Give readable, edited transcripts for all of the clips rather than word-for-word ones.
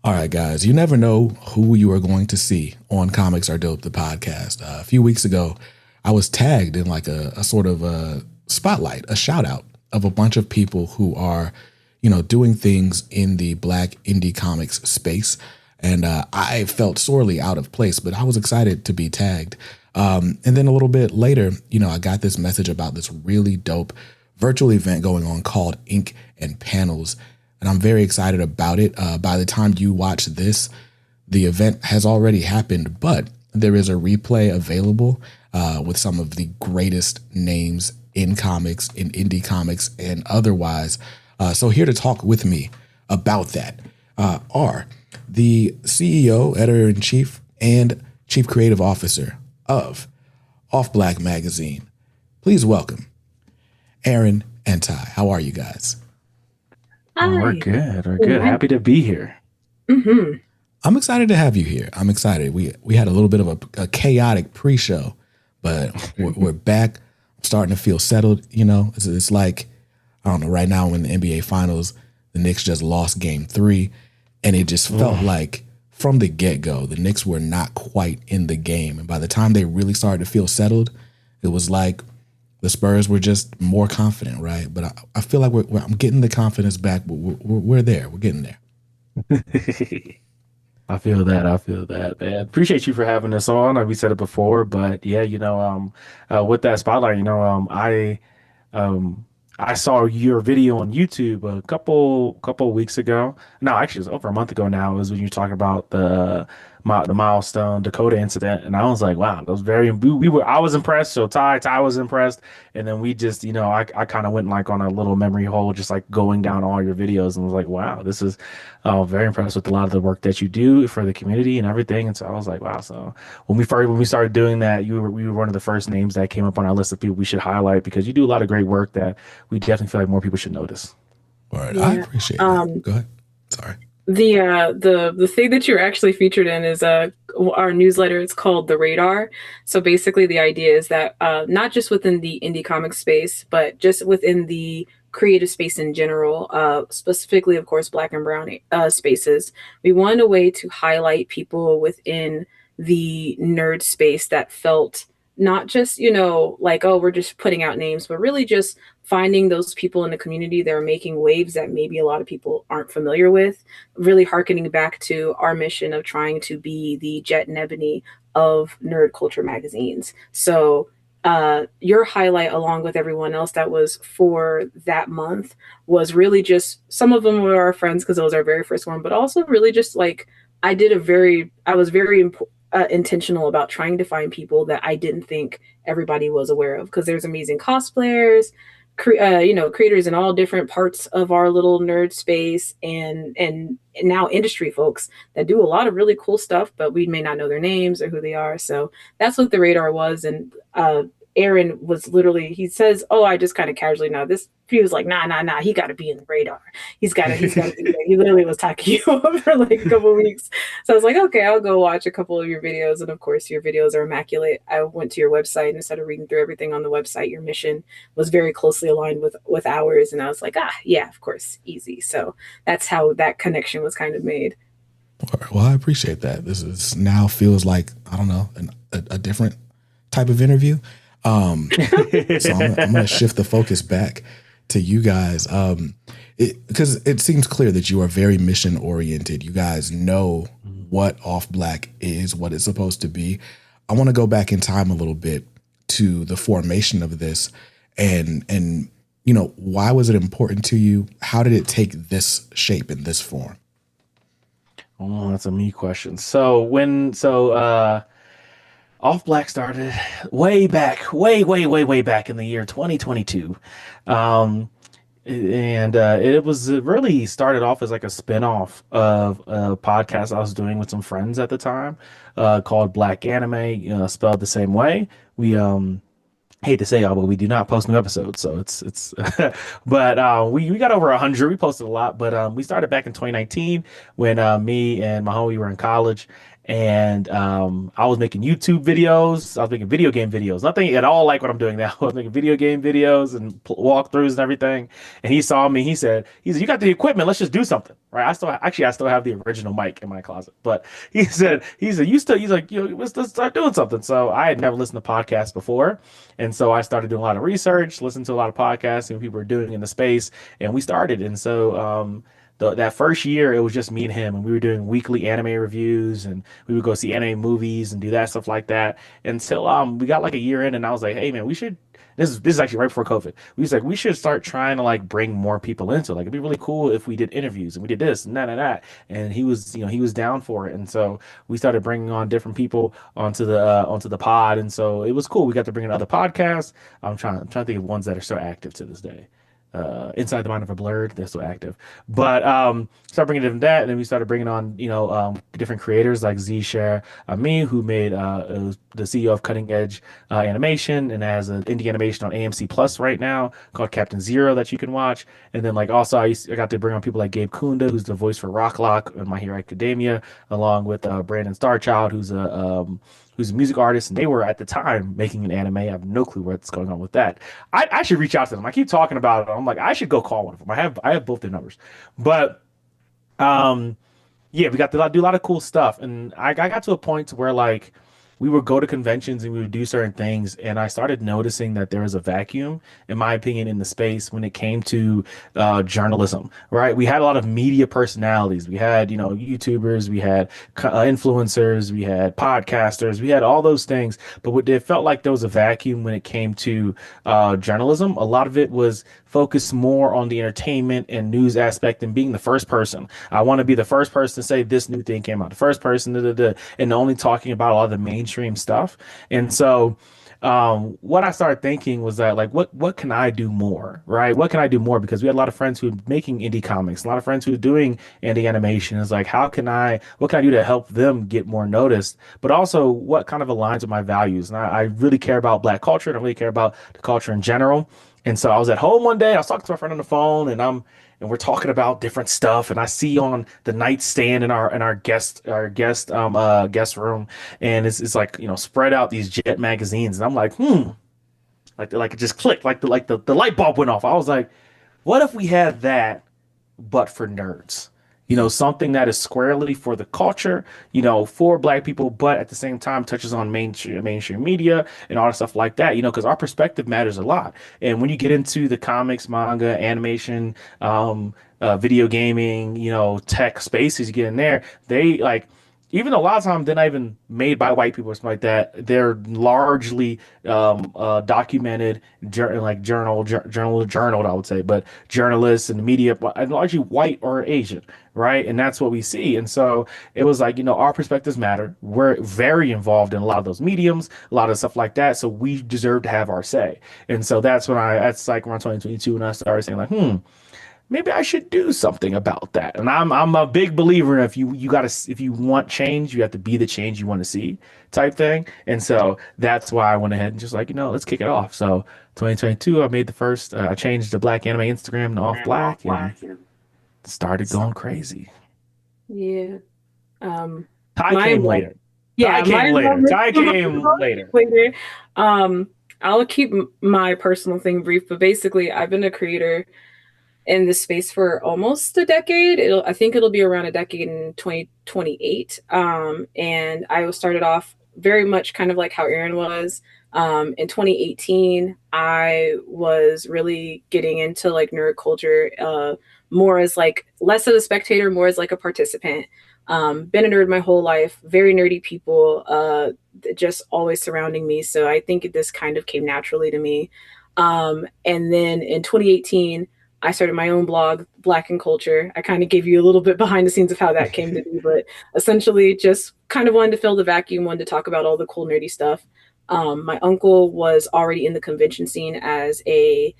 All right, guys, you never know who you are going to see on Comics Are Dope, the podcast. A few weeks ago, I was tagged in like a sort of a spotlight, a shout out of a bunch of people who are, doing things in the Black indie comics space. And I felt sorely out of place, but I was excited to be tagged. And then a little bit later, I got this message about this really dope virtual event going on called Ink and Panels. And I'm very excited about it. By the time you watch this, the event has already happened, but there is a replay available with some of the greatest names in comics, in indie comics, and otherwise. So here to talk with me about that are the CEO, editor-in-chief, and chief creative officer of Off Black Magazine. Please welcome Aran and Ty. How are you guys? Hi. We're good. We're good. Happy to be here. Mm-hmm. I'm excited to have you here. I'm excited. We had a little bit of a chaotic pre-show, but we're back. I'm starting to feel settled. It's like, I don't know, right now in the NBA Finals, the Knicks just lost game 3, and it just felt like from the get-go, the Knicks were not quite in the game. And by the time they really started to feel settled, it was like the Spurs were just more confident, right? But I feel like I'm getting the confidence back. We're there. We're getting there. I feel that. I feel that, man. Appreciate you for having us on. Like we said it before, but yeah, with that spotlight, I saw your video on YouTube a couple weeks ago. No, actually, it was over a month ago now. It was when you were talking about the milestone Dakota incident, and I was like, wow, that was very. We were. I was impressed. So Ty was impressed, and then we just, I kind of went like on a little memory hole, just like going down all your videos, and was like, wow, this is very impressed with a lot of the work that you do for the community and everything. And so I was like, wow. So when we started doing that, we were one of the first names that came up on our list of people we should highlight because you do a lot of great work that we definitely feel like more people should notice. All right, Yeah. I appreciate that. Go ahead. Sorry. The thing that you're actually featured in is our newsletter. It's called The Radar. So basically the idea is that not just within the indie comic space, but just within the creative space in general, specifically, of course, Black and Brown spaces, we wanted a way to highlight people within the nerd space that felt not just, like, oh, we're just putting out names, but really just finding those people in the community that are making waves that maybe a lot of people aren't familiar with, really hearkening back to our mission of trying to be the Jet and Ebony of nerd culture magazines. So your highlight, along with everyone else that was for that month, was really just, some of them were our friends because it was our very first one, but also really just like, I was very intentional about trying to find people that I didn't think everybody was aware of, because there's amazing cosplayers, creators in all different parts of our little nerd space, and now industry folks that do a lot of really cool stuff, but we may not know their names or who they are. So that's what the radar was. And Aran was literally, he says, oh, I just kind of casually know this. He was like, nah, he got to be in the radar. He's got to be there. He literally was talking you over for like a couple of weeks. So I was like, okay, I'll go watch a couple of your videos. And of course, your videos are immaculate. I went to your website and instead of reading through everything on the website, your mission was very closely aligned with ours. And I was like, yeah, of course, easy. So that's how that connection was kind of made. Well, I appreciate that. This is now feels like, I don't know, a different type of interview. So I'm going to shift the focus back to you guys, because it seems clear that you are very mission oriented. You guys know what Off Black is, what it's supposed to be. I want to go back in time a little bit to the formation of this, and why was it important to you? How did it take this shape in this form? Oh, that's a me question. Off Black started way back, way back in the year 2022. It was really started off as like a spinoff of a podcast I was doing with some friends at the time, called Black Anime, spelled the same way. We hate to say y'all, but we do not post new episodes, so it's but we got over 100. We posted a lot, but we started back in 2019 when me and my homie were in college. and I was making YouTube videos. I was making video game videos. Nothing at all like what I'm doing now. I was making video game videos and walkthroughs and everything. And he saw me. He said, "You got the equipment. Let's just do something." Right? I still have the original mic in my closet. But he's like, let's start doing something. So I had never listened to podcasts before, and so I started doing a lot of research, listening to a lot of podcasts and people were doing in the space, and we started. And so that first year, it was just me and him, and we were doing weekly anime reviews, and we would go see anime movies and do that stuff like that until we got like a year in, and I was like, "Hey man, we should." This is actually right before COVID. We was like, we should start trying to like bring more people into it. Like it'd be really cool if we did interviews and we did this and that. And he was down for it, and so we started bringing on different people onto the pod, and so it was cool. We got to bring in other podcasts. I'm trying to think of ones that are still active to this day. Inside the Mind of a Blurred, they're still active. But started bringing in that, and then we started bringing on different creators like Z Share me, who made the CEO of Cutting Edge Animation and has an indie animation on AMC Plus right now called Captain Zero that you can watch. And then like also I got to bring on people like Gabe Kunda, who's the voice for Rocklock in My Hero Academia, along with Brandon Starchild, who's a music artist, and they were at the time making an anime. I have no clue what's going on with that. I should reach out to them. I keep talking about it. I'm like, I should go call one of them. I have both their numbers, but um, yeah, we got to do a lot of cool stuff, and I got to a point to where like we would go to conventions and we would do certain things, and I started noticing that there was a vacuum, in my opinion, in the space when it came to journalism. Right? We had a lot of media personalities. We had YouTubers, we had influencers, we had podcasters, we had all those things, but it felt like there was a vacuum when it came to journalism. A lot of it was focused more on the entertainment and news aspect and being the first person. I want to be the first person to say this new thing came out, the first person, and only talking about a lot of the mainstream stuff. And so, what I started thinking was that like, what can I do more, right? What can I do more? Because we had a lot of friends who were making indie comics, a lot of friends who were doing indie animation. It's like, what can I do to help them get more noticed? But also, what kind of aligns with my values? And I really care about Black culture. I don't really care about the culture in general. And so I was at home one day. I was talking to my friend on the phone, and we're talking about different stuff. And I see on the nightstand in our guest room, and it's like spread out these Jet magazines, and I'm like, like it just clicked, like the light bulb went off. I was like, what if we had that, but for nerds? Something that is squarely for the culture, for Black people, but at the same time touches on mainstream media and all the stuff like that, because our perspective matters a lot. And when you get into the comics, manga, animation, video gaming, tech spaces, you get in there, they like, even a lot of times they're not even made by white people or something like that. They're largely documented, journal, I would say, but journalists and the media, and largely white or Asian, right? And that's what we see. And so it was like, our perspectives matter. We're very involved in a lot of those mediums, a lot of stuff like that. So we deserve to have our say. And so that's like around 2022 when I started saying like, maybe I should do something about that. And I'm a big believer in if you want change, you have to be the change you want to see type thing. And so that's why I went ahead and just like, let's kick it off. So 2022, I made I changed the Black Anime Instagram to Off Black and started going crazy. Yeah. Ty came later. Yeah, Ty came later. I'll keep my personal thing brief, but basically I've been a creator in this space for almost a decade. I think it'll be around a decade in 2028. And I started off very much kind of like how Aran was. In 2018, I was really getting into like nerd culture, more as like less as a spectator, more as like a participant. Been a nerd my whole life, very nerdy people, just always surrounding me. So I think this kind of came naturally to me. And then in 2018, I started my own blog, Black and Culture. I kind of gave you a little bit behind the scenes of how that came to be, but essentially just kind of wanted to fill the vacuum, wanted to talk about all the cool nerdy stuff. My uncle was already in the convention scene as a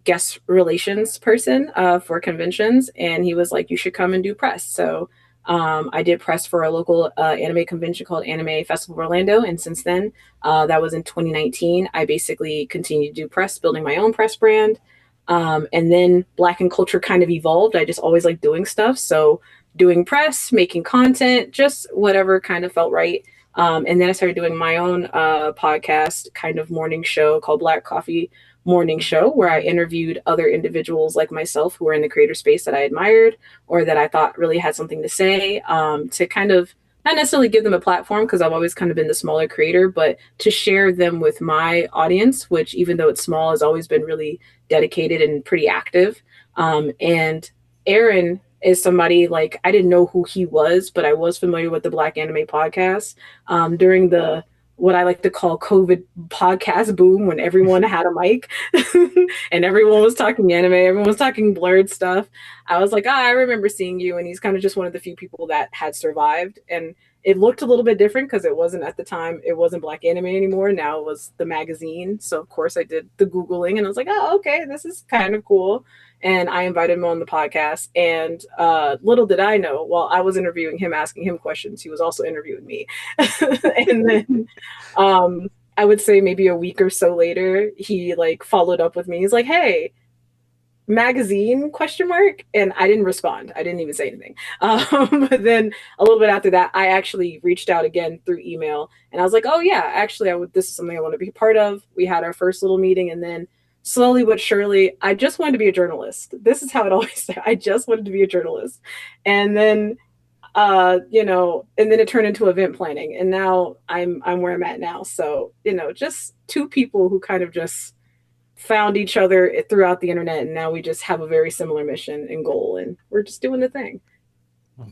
guest relations person for conventions, and he was like, you should come and do press. So I did press for a local anime convention called Anime Festival Orlando, and since then, that was in 2019, I basically continued to do press, building my own press brand. And then Black and Culture kind of evolved. I just always like doing stuff. So doing press, making content, just whatever kind of felt right. And then I started doing my own podcast, kind of morning show called Black Coffee Morning Show, where I interviewed other individuals like myself who were in the creator space that I admired or that I thought really had something to say, to kind of not necessarily give them a platform, because I've always kind of been the smaller creator, but to share them with my audience, which even though it's small, has always been really dedicated and pretty active. And Aran is somebody, like, I didn't know who he was, but I was familiar with the Black Anime podcast during the what I like to call COVID podcast boom, when everyone had a mic and everyone was talking anime, everyone was talking blurred stuff. I was like, I remember seeing you. And he's kind of just one of the few people that had survived. And it looked a little bit different because it wasn't, at the time, it wasn't Black Anime anymore. Now it was the magazine. So of course I did the Googling and I was like, oh, okay, this is kind of cool. And I invited him on the podcast. And little did I know, while I was interviewing him, asking him questions, he was also interviewing me. And then I would say maybe a week or so later, he like followed up with me. He's like, hey, magazine question mark. And I didn't respond. I didn't even say anything. But then a little bit after that, I actually reached out again through email. And I was like, oh yeah, actually this is something I want to be part of. We had our first little meeting, and then slowly but surely, I just wanted to be a journalist. This is how it always started. I just wanted to be a journalist. And then, and then it turned into event planning. And now I'm where I'm at now. So, just two people who kind of just found each other throughout the internet. And now we just have a very similar mission and goal, and we're just doing the thing.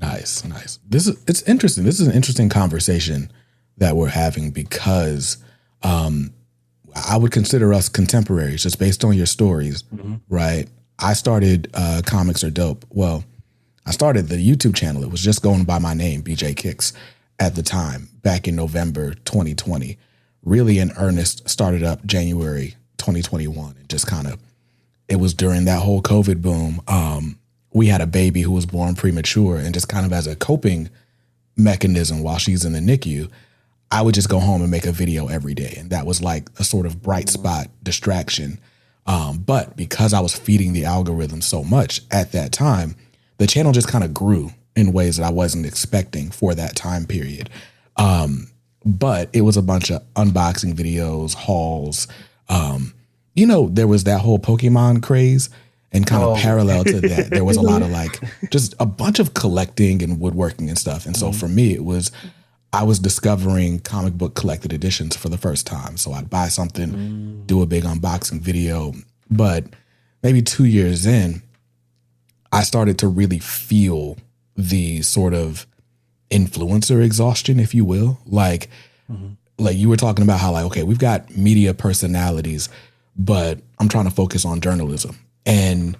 Nice. It's interesting. This is an interesting conversation that we're having because, I would consider us contemporaries just based on your stories, right? I started Comics Are Dope. Well, I started the YouTube channel. It was just going by my name, BJ Kicks, at the time, back in November 2020. Really in earnest, started up January 2021. And just kind of, it was during that whole COVID boom. We had a baby who was born premature, and just kind of as a coping mechanism while she's in the NICU, I would just go home and make a video every day. And that was like a sort of bright spot distraction. But because I was feeding the algorithm so much at that time, the channel just kind of grew in ways that I wasn't expecting for that time period. But it was a bunch of unboxing videos, hauls. There was that whole Pokemon craze, and kind of parallel to that, there was a lot of like just a bunch of collecting and woodworking and stuff. And so for me, I was discovering comic book collected editions for the first time. So I'd buy something, do a big unboxing video. But maybe 2 years in, I started to really feel the sort of influencer exhaustion, if you will. Like you were talking about how, like, okay, we've got media personalities, but I'm trying to focus on journalism. And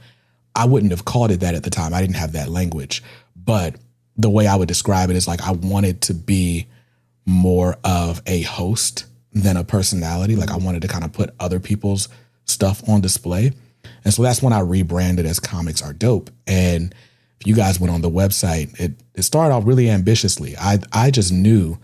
I wouldn't have called it that at the time. I didn't have that language. But the way I would describe it is like I wanted to be more of a host than a personality. Like I wanted to kind of put other people's stuff on display. And so that's when I rebranded as Comics Are Dope. And if you guys went on the website, it started off really ambitiously. I just knew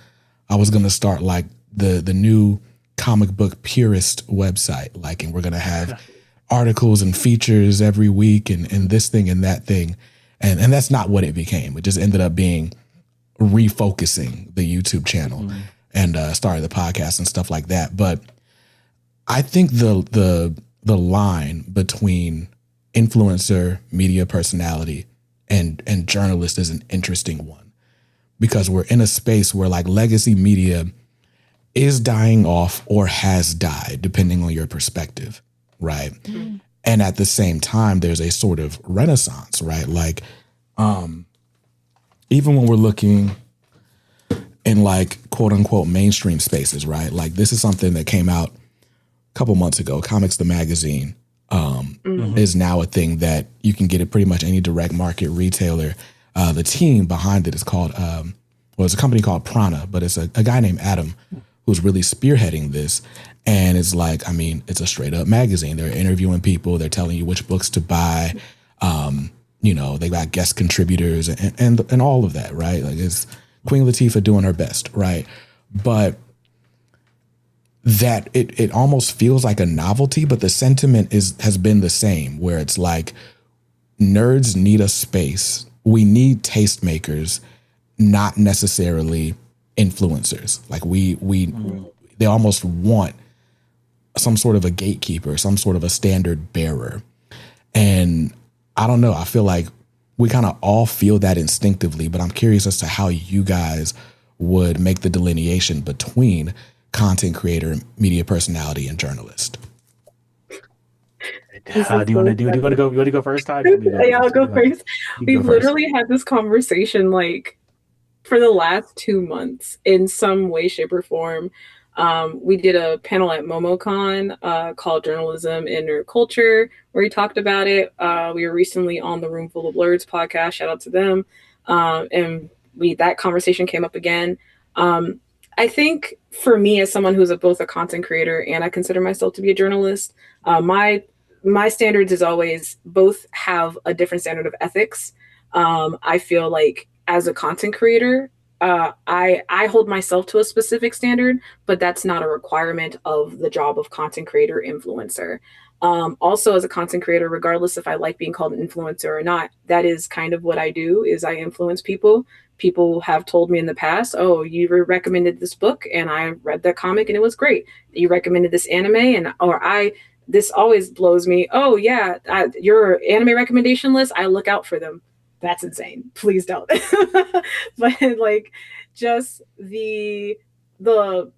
I was going to start like the new comic book purist website. Like, and we're going to have articles and features every week and this thing and that thing. And that's not what it became. It just ended up being refocusing the YouTube channel and started the podcast and stuff like that. But I think the line between influencer, media personality, and journalist is an interesting one, because we're in a space where like legacy media is dying off or has died, depending on your perspective, right? And at the same time, there's a sort of renaissance, right? Like, even when we're looking in like quote unquote mainstream spaces, right? Like this is something that came out a couple months ago. Comics the Magazine is now a thing that you can get at pretty much any direct market retailer. The team behind it is called, it's a company called Prana, but it's a guy named Adam who's really spearheading this. And it's like, I mean, it's a straight up magazine. They're interviewing people. They're telling you which books to buy. They got guest contributors and all of that, right? Like it's Queen Latifah doing her best, right? But that it almost feels like a novelty, but the sentiment has been the same, where it's like nerds need a space we need tastemakers, not necessarily influencers. Like they almost want some sort of a gatekeeper, some sort of a standard bearer. And I don't know, I feel like we kind of all feel that instinctively, but I'm curious as to how you guys would make the delineation between content creator, media personality, and journalist. Do you want to do? Do you want to go? You want to go first, Ty? Yeah, I'll go first. You We've go first. literally had this conversation like for the last 2 months in some way, shape, or form. We did a panel at MomoCon called Journalism and Nerd Culture, where we talked about it. We were recently on the Room Full of Blurs podcast. Shout out to them. And that conversation came up again. I think for me, as someone who's both a content creator and I consider myself to be a journalist, my standards is always both have a different standard of ethics. I feel like as a content creator, I hold myself to a specific standard, but that's not a requirement of the job of content creator influencer. Also, as a content creator, regardless if I like being called an influencer or not, that is kind of what I do. Is I influence people. People have told me in the past, "Oh, you recommended this book, and I read that comic, and it was great. You recommended this anime, and or I." This always blows me. Oh yeah, your anime recommendation list. I look out for them. That's insane. Please don't. But like just the the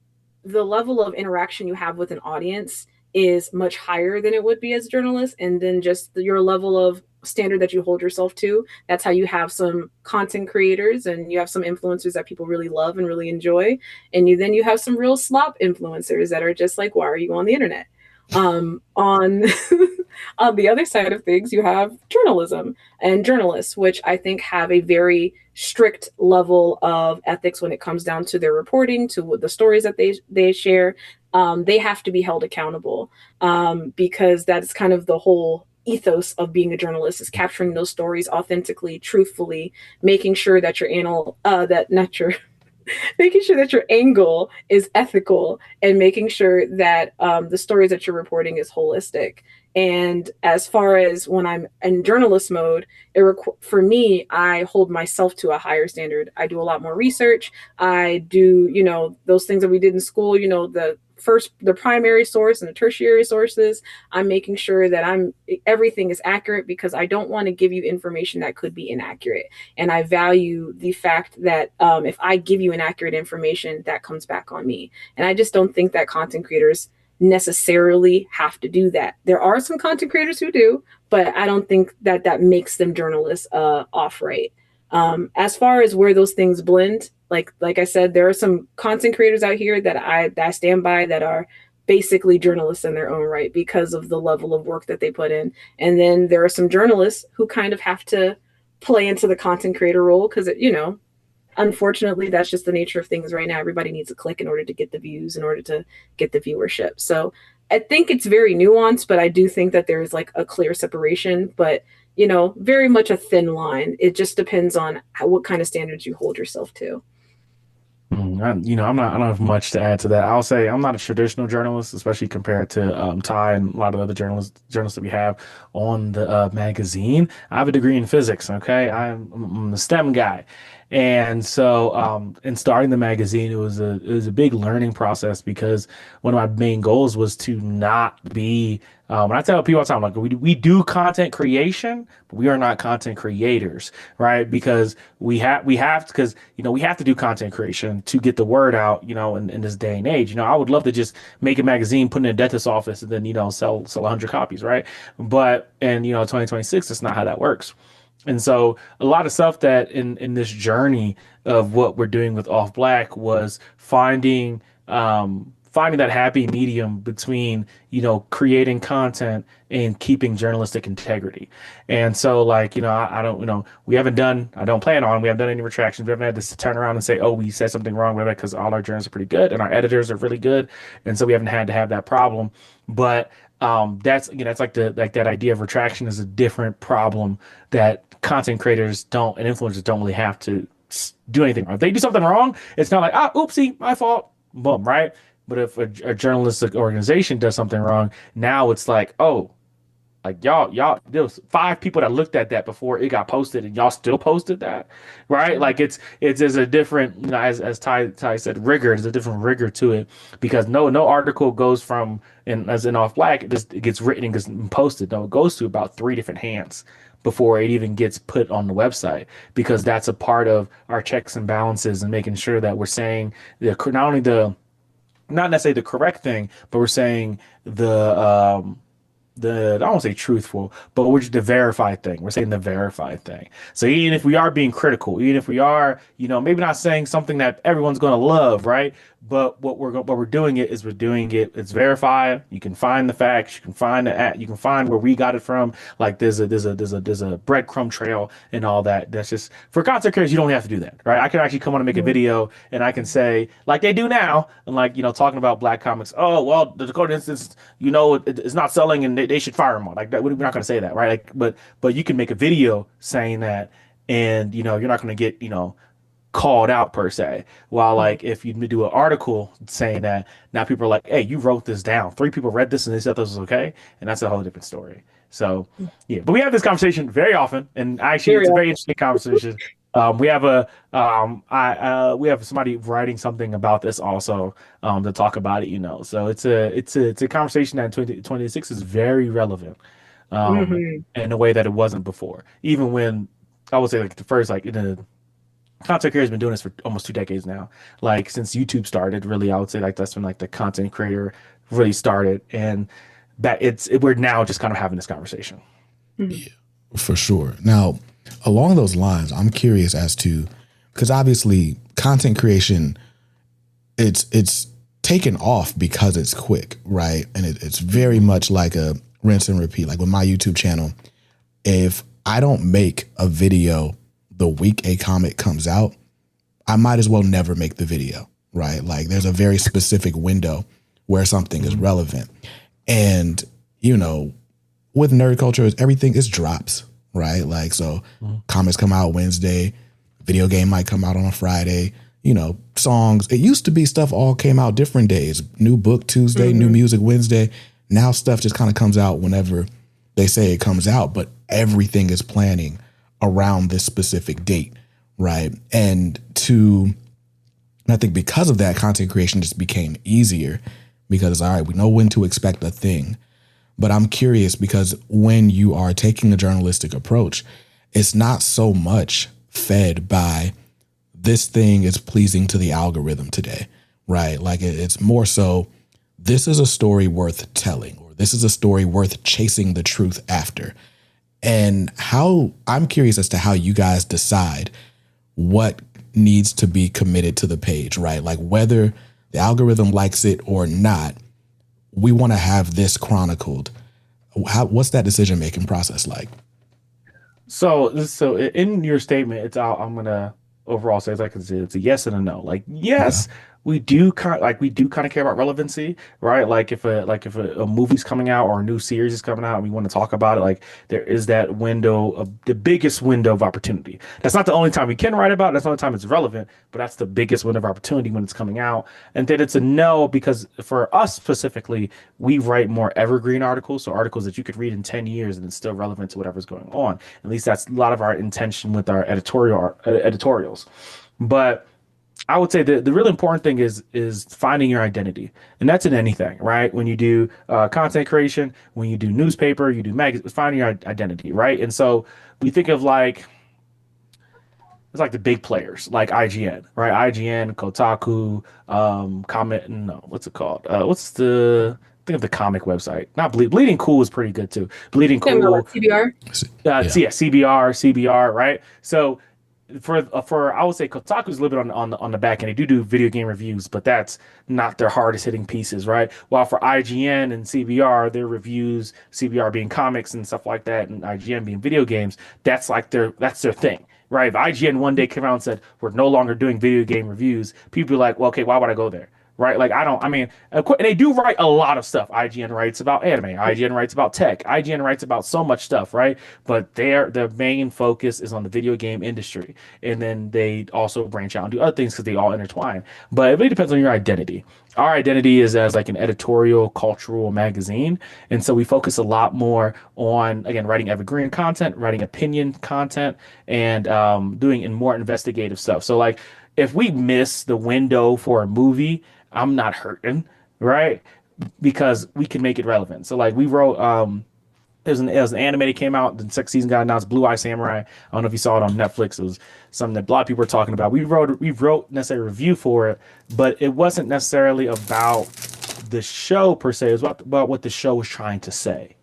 level of interaction you have with an audience is much higher than it would be as a journalist, and then just your level of standard that you hold yourself to. That's how you have some content creators and you have some influencers that people really love and really enjoy, and you have some real slop influencers that are just like, why are you on the internet? On on the other side of things, you have journalism and journalists, which I think have a very strict level of ethics when it comes down to their reporting, to the stories that they share. They have to be held accountable, because that's kind of the whole ethos of being a journalist, is capturing those stories authentically, truthfully, making sure that that not your making sure that your angle is ethical, and making sure that the stories that you're reporting is holistic. And as far as when I'm in journalist mode, for me, I hold myself to a higher standard. I do a lot more research. I do, those things that we did in school, the primary source and the tertiary sources. I'm making sure that everything is accurate, because I don't want to give you information that could be inaccurate. And I value the fact that if I give you inaccurate information, that comes back on me. And I just don't think that content creators necessarily have to do that. There are some content creators who do, but I don't think that makes them journalists off right. As far as where those things blend, like I said, there are some content creators out here that I stand by that are basically journalists in their own right because of the level of work that they put in. And then there are some journalists who kind of have to play into the content creator role because, unfortunately, that's just the nature of things right now. Everybody needs a click in order to get the views, in order to get the viewership. So I think it's very nuanced, but I do think that there's like a clear separation, but very much a thin line. It just depends on what kind of standards you hold yourself to. I don't have much to add to that. I'll say I'm not a traditional journalist, especially compared to Ty and a lot of other journalists that we have on the magazine. I have a degree in physics. Okay, I'm a STEM guy, and so in starting the magazine, it was a big learning process, because one of my main goals was to not be. And I tell people all the time, like we do content creation, but we are not content creators, right? Because we have to do content creation to get the word out, in this day and age. I would love to just make a magazine, put it in a dentist's office, and then sell 100 copies, right? But in 2026, that's not how that works. And so a lot of stuff that in this journey of what we're doing with Off Black was finding that happy medium between, creating content and keeping journalistic integrity. And so I don't, we haven't done any retractions. We haven't had to turn around and say, oh, we said something wrong, whatever, because all our journalists are pretty good and our editors are really good. And so we haven't had to have that problem. But that's like that idea of retraction is a different problem that content creators and influencers don't really have to do anything wrong. If they do something wrong, it's not like, oopsie, my fault, boom, right? But if a journalistic organization does something wrong, now it's like, oh, Like y'all, there was 5 people that looked at that before it got posted, and y'all still posted that, right? Like it's there's a different, as Ty said, rigor. There's a different rigor to it because no article goes from and as in off black, it gets written and gets posted. No, it goes through about 3 different hands before it even gets put on the website because that's a part of our checks and balances and making sure that we're saying not only the not necessarily the correct thing, but we're saying the I don't want to say truthful, but we're just the verified thing. We're saying the verified thing. So even if we are being critical, even if we are, maybe not saying something that everyone's going to love, right? But what we're doing it is we're doing it. It's verified. You can find the facts. You can find you can find where we got it from. Like there's a breadcrumb trail and all that. That's just for content creators. You don't have to do that, right? I can actually come on and make a video and I can say like they do now and like talking about black comics. Oh well, the Dakota instance, it's not selling and they should fire him on like that. We're not going to say that, right? Like, but you can make a video saying that, and you're not going to get called out per se. While like if you do an article saying that, now people are like, hey, you wrote this down. 3 people read this and they said this was okay, and that's a whole different story. So yeah, but we have this conversation very often, and actually it's a very interesting conversation. We have we have somebody writing something about this also to talk about it. So it's a conversation that in 2026 is very relevant in a way that it wasn't before. Even when I would say like the first like in the content creator has been doing this for almost 2 decades now. Like since YouTube started, really, I would say like that's when like the content creator really started, and that we're now just kind of having this conversation. Yeah, for sure. Now, along those lines, I'm curious as to because obviously content creation, it's taken off because it's quick, right? And it's very much like a rinse and repeat. Like with my YouTube channel, if I don't make a video the week a comic comes out, I might as well never make the video, right? Like there's a very specific window where something is relevant. And, with nerd culture, everything is drops, right? Like, so comics come out Wednesday, video game might come out on a Friday, songs. It used to be stuff all came out different days, new book Tuesday, new music Wednesday. Now stuff just kind of comes out whenever they say it comes out, but everything is planning around this specific date, right? And I think because of that, content creation just became easier because it's all right, we know when to expect a thing. But I'm curious because when you are taking a journalistic approach, it's not so much fed by this thing is pleasing to the algorithm today, right? Like it's more so this is a story worth telling, or this is a story worth chasing the truth after. And I'm curious as to how you guys decide what needs to be committed to the page, right? Like whether the algorithm likes it or not, we want to have this chronicled. What's that decision-making process like? So in your statement, I'm gonna overall say it's a yes and a no. Like yes, we do kind of care about relevancy, right? Like if a movie's coming out or a new series is coming out and we want to talk about it, like there is that window of the biggest window of opportunity. That's not the only time we can write about it. That's the only time it's relevant, but that's the biggest window of opportunity when it's coming out. And then it's a no because for us specifically, we write more evergreen articles, so articles that you could read in 10 years and it's still relevant to whatever's going on. At least that's a lot of our intention with our editorials. But I would say the really important thing is finding your identity, and that's in anything, right? When you do content creation, when you do newspaper, you do magazine, finding your identity, right? And so we think of it's like the big players, like IGN, right? IGN, Kotaku, Comment, no, what's it called? Think of the comic website. Not Bleeding Cool is pretty good too. Bleeding Cool, CBR. CBR, right? So for I would say Kotaku's a little bit on the back end. They do video game reviews, but that's not their hardest hitting pieces, right? While for IGN and CBR, their reviews, CBR being comics and stuff like that, and IGN being video games, that's their thing, right? If IGN one day came out and said we're no longer doing video game reviews, people be like, well, okay, why would I go there? Right? Like, and they do write a lot of stuff. IGN writes about anime. IGN writes about tech. IGN writes about so much stuff, right? But their main focus is on the video game industry. And then they also branch out and do other things because they all intertwine. But it really depends on your identity. our identity is as like an editorial cultural magazine, and so we focus a lot more on, again, writing evergreen content, writing opinion content, and doing in more investigative stuff. So like if we miss the window for a movie, I'm not hurting, right? Because we can make it relevant. So like we wrote it was an anime that came out. The second season got announced, Blue Eye Samurai. I don't know if you saw it on Netflix. It was something that a lot of people were talking about. We wrote necessarily a review for it, but it wasn't necessarily about the show per se. It was about what the show was trying to say.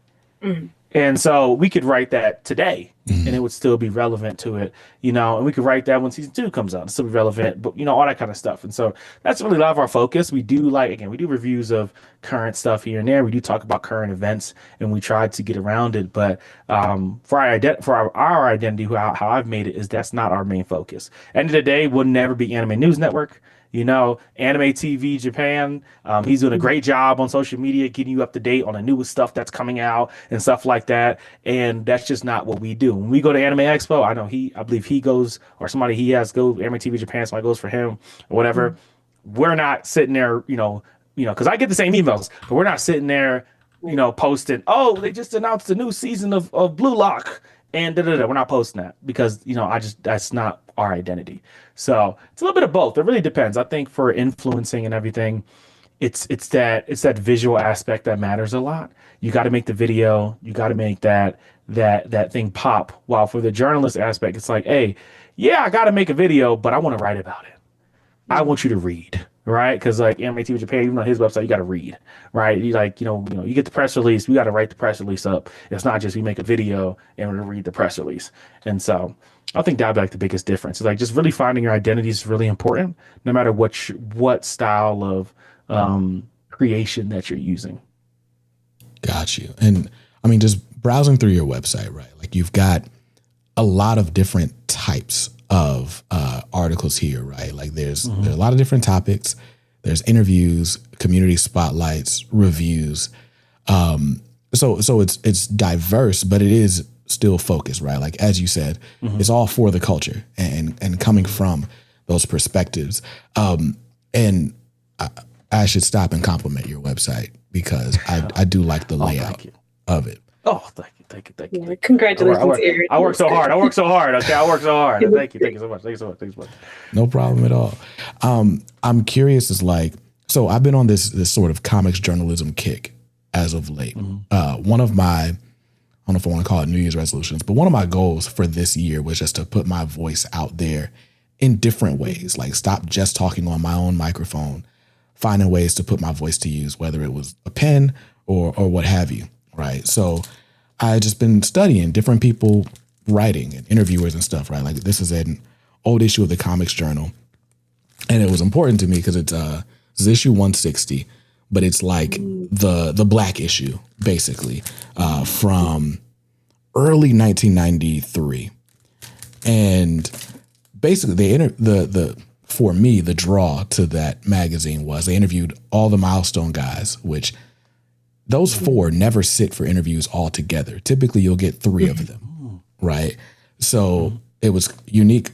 Mhm. And so we could write that today and it would still be relevant to it, and we could write that when season 2 comes out, and still be relevant, but all that kind of stuff. And so that's really a lot of our focus. We do we do reviews of current stuff here and there. We do talk about current events and we try to get around it. But for our identity, how I've made it is that's not our main focus. End of the day, we'll never be Anime News Network. Anime TV Japan. He's doing a great job on social media, getting you up to date on the newest stuff that's coming out and stuff like that. And that's just not what we do. When we go to Anime Expo, I believe he goes, or somebody he has go Anime TV Japan, somebody goes for him or whatever. We're not sitting there, because I get the same emails, but we're not sitting there, posting, oh, they just announced a new season of Blue Lock. And we're not posting that because that's not our identity. So it's a little bit of both. It really depends. I think for influencing and everything, it's that visual aspect that matters a lot. You got to make the video. You got to make that thing pop. While for the journalist aspect, it's like, hey, yeah, I got to make a video, but I want to write about it. I want you to read, right? Because like Anime TV Japan, even on his website, you got to read, right? You get the press release. We got to write the press release up. It's not just we make a video and we read the press release. And so I think that'd be like the biggest difference. It's like just really finding your identity is really important, no matter what style of creation that you're using. Got you. And I mean, just browsing through your website, right? Like you've got a lot of different types of articles here, right? Like there's a lot of different topics. There's interviews, community spotlights, reviews. So it's diverse, but it is still focused, right? Like as you said, it's all for the culture and coming from those perspectives. And I should stop and compliment your website because I do like the layout of it. Oh, thank you. Yeah, congratulations, Aaron. I work so hard. Okay, I work so hard. Thank you so much. No problem at all. I'm curious. So I've been on this sort of comics journalism kick as of late. One of my, I don't know if I want to call it New Year's resolutions, but one of my goals for this year was just to put my voice out there in different ways. Like stop just talking on my own microphone, finding ways to put my voice to use, whether it was a pen or what have you. Right. So I just been studying different people writing and interviewers and stuff. Right. Like this is an old issue of the Comics Journal. And it was important to me because it's issue 160, but it's like the black issue, basically, from early 1993. And basically for me, the draw to that magazine was they interviewed all the Milestone guys, which those 4 never sit for interviews all together. Typically, you'll get 3 of them, right? So it was unique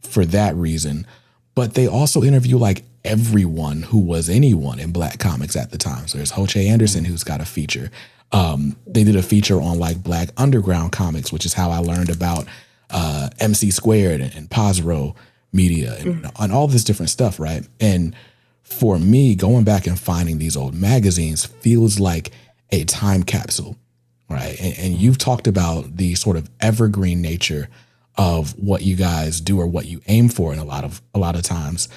for that reason. But they also interview like everyone who was anyone in Black comics at the time. So there's Ho-Che Anderson, who's got a feature. They did a feature on like Black underground comics, which is how I learned about MC Squared and Pozro Media and all this different stuff, right? And for me, going back and finding these old magazines feels like a time capsule, right? And you've talked about the sort of evergreen nature of what you guys do or what you aim for in a lot of times.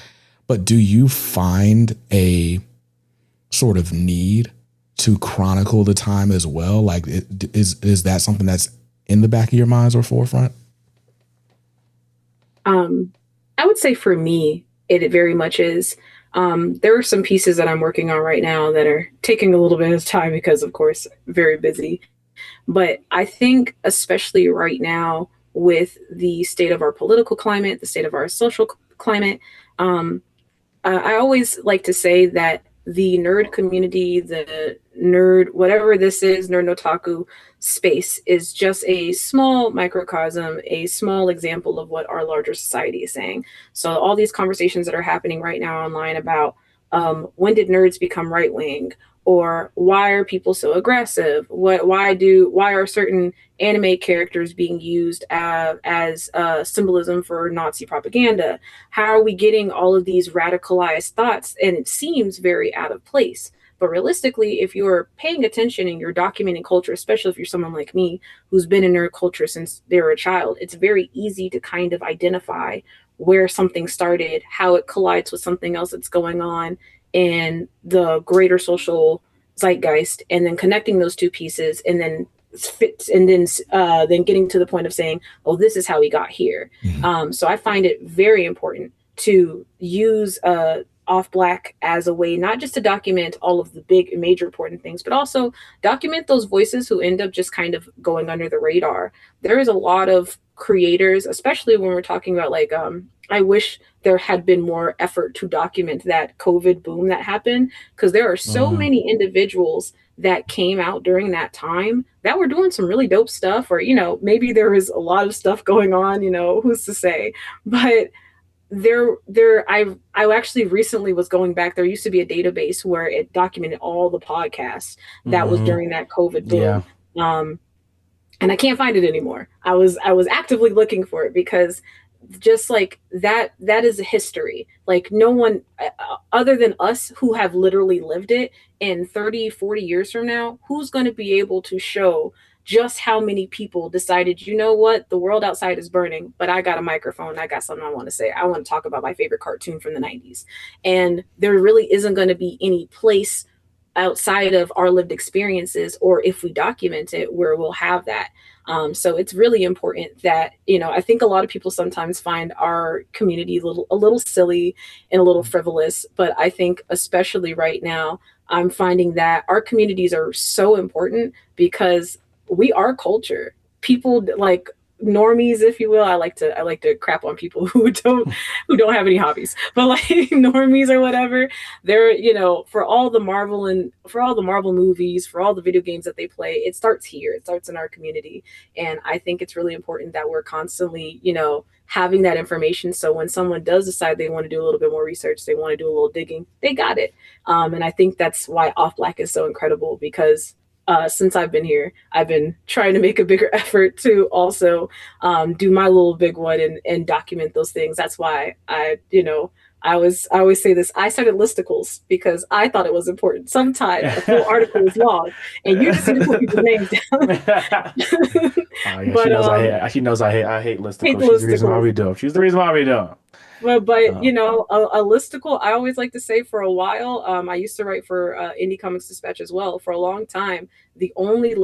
But do you find a sort of need to chronicle the time as well? Like, is that something that's in the back of your minds or forefront? I would say for me, it very much is. There are some pieces that I'm working on right now that are taking a little bit of time because, of course, very busy. But I think especially right now with the state of our political climate, the state of our social climate, I always like to say that the nerd community, the nerd, whatever this is, nerd otaku space is just a small microcosm, a small example of what our larger society is saying. So all these conversations that are happening right now online about when did nerds become right wing, or why are people so aggressive? Why are certain anime characters being used as symbolism for Nazi propaganda? How are we getting all of these radicalized thoughts? And it seems very out of place. But realistically, if you're paying attention and you're documenting culture, especially if you're someone like me who's been in nerd culture since they were a child, it's very easy to kind of identify where something started, how it collides with something else that's going on in the greater social zeitgeist, and then connecting those two pieces, and then fits, and then getting to the point of saying, oh, this is how we got here. So I find it very important to use off black as a way not just to document all of the big major important things, but also document those voices who end up just kind of going under the radar. There is a lot of creators, especially when we're talking about like I wish there had been more effort to document that COVID boom that happened, because there are so many individuals that came out during that time that were doing some really dope stuff, or maybe there was a lot of stuff going on, who's to say. But I actually recently was going back. There used to be a database where it documented all the podcasts that was during that COVID boom. Yeah. And I can't find it anymore. I was actively looking for it, because just like that is a history. Like no one other than us who have literally lived it, in 30-40 years from now, who's going to be able to show just how many people decided, you know what, the world outside is burning, but I got a microphone, I got something I want to say. I want to talk about my favorite cartoon from the 90s. And there really isn't going to be any place outside of our lived experiences, or if we document it, where we'll have that. So it's really important that, I think a lot of people sometimes find our community a little silly and a little frivolous, but I think especially right now, I'm finding that our communities are so important, because we are culture. People like normies, if you will. I like to crap on people who don't have any hobbies, but like normies or whatever. They're, for all the Marvel movies, for all the video games that they play, it starts here. It starts in our community. And I think it's really important that we're constantly, having that information. So when someone does decide they want to do a little bit more research, they want to do a little digging, they got it. And I think that's why Off Black is so incredible, because since I've been here, I've been trying to make a bigger effort to also do my little big one and document those things. That's why I always say this. I started listicles because I thought it was important. Sometimes a full article is long, and you just need to put people's names down. Yeah, but she knows I hate listicles. She's the reason why we do it. She's the reason why we do it. But a listicle, I always like to say, for a while, I used to write for Indie Comics Dispatch as well. For a long time, the only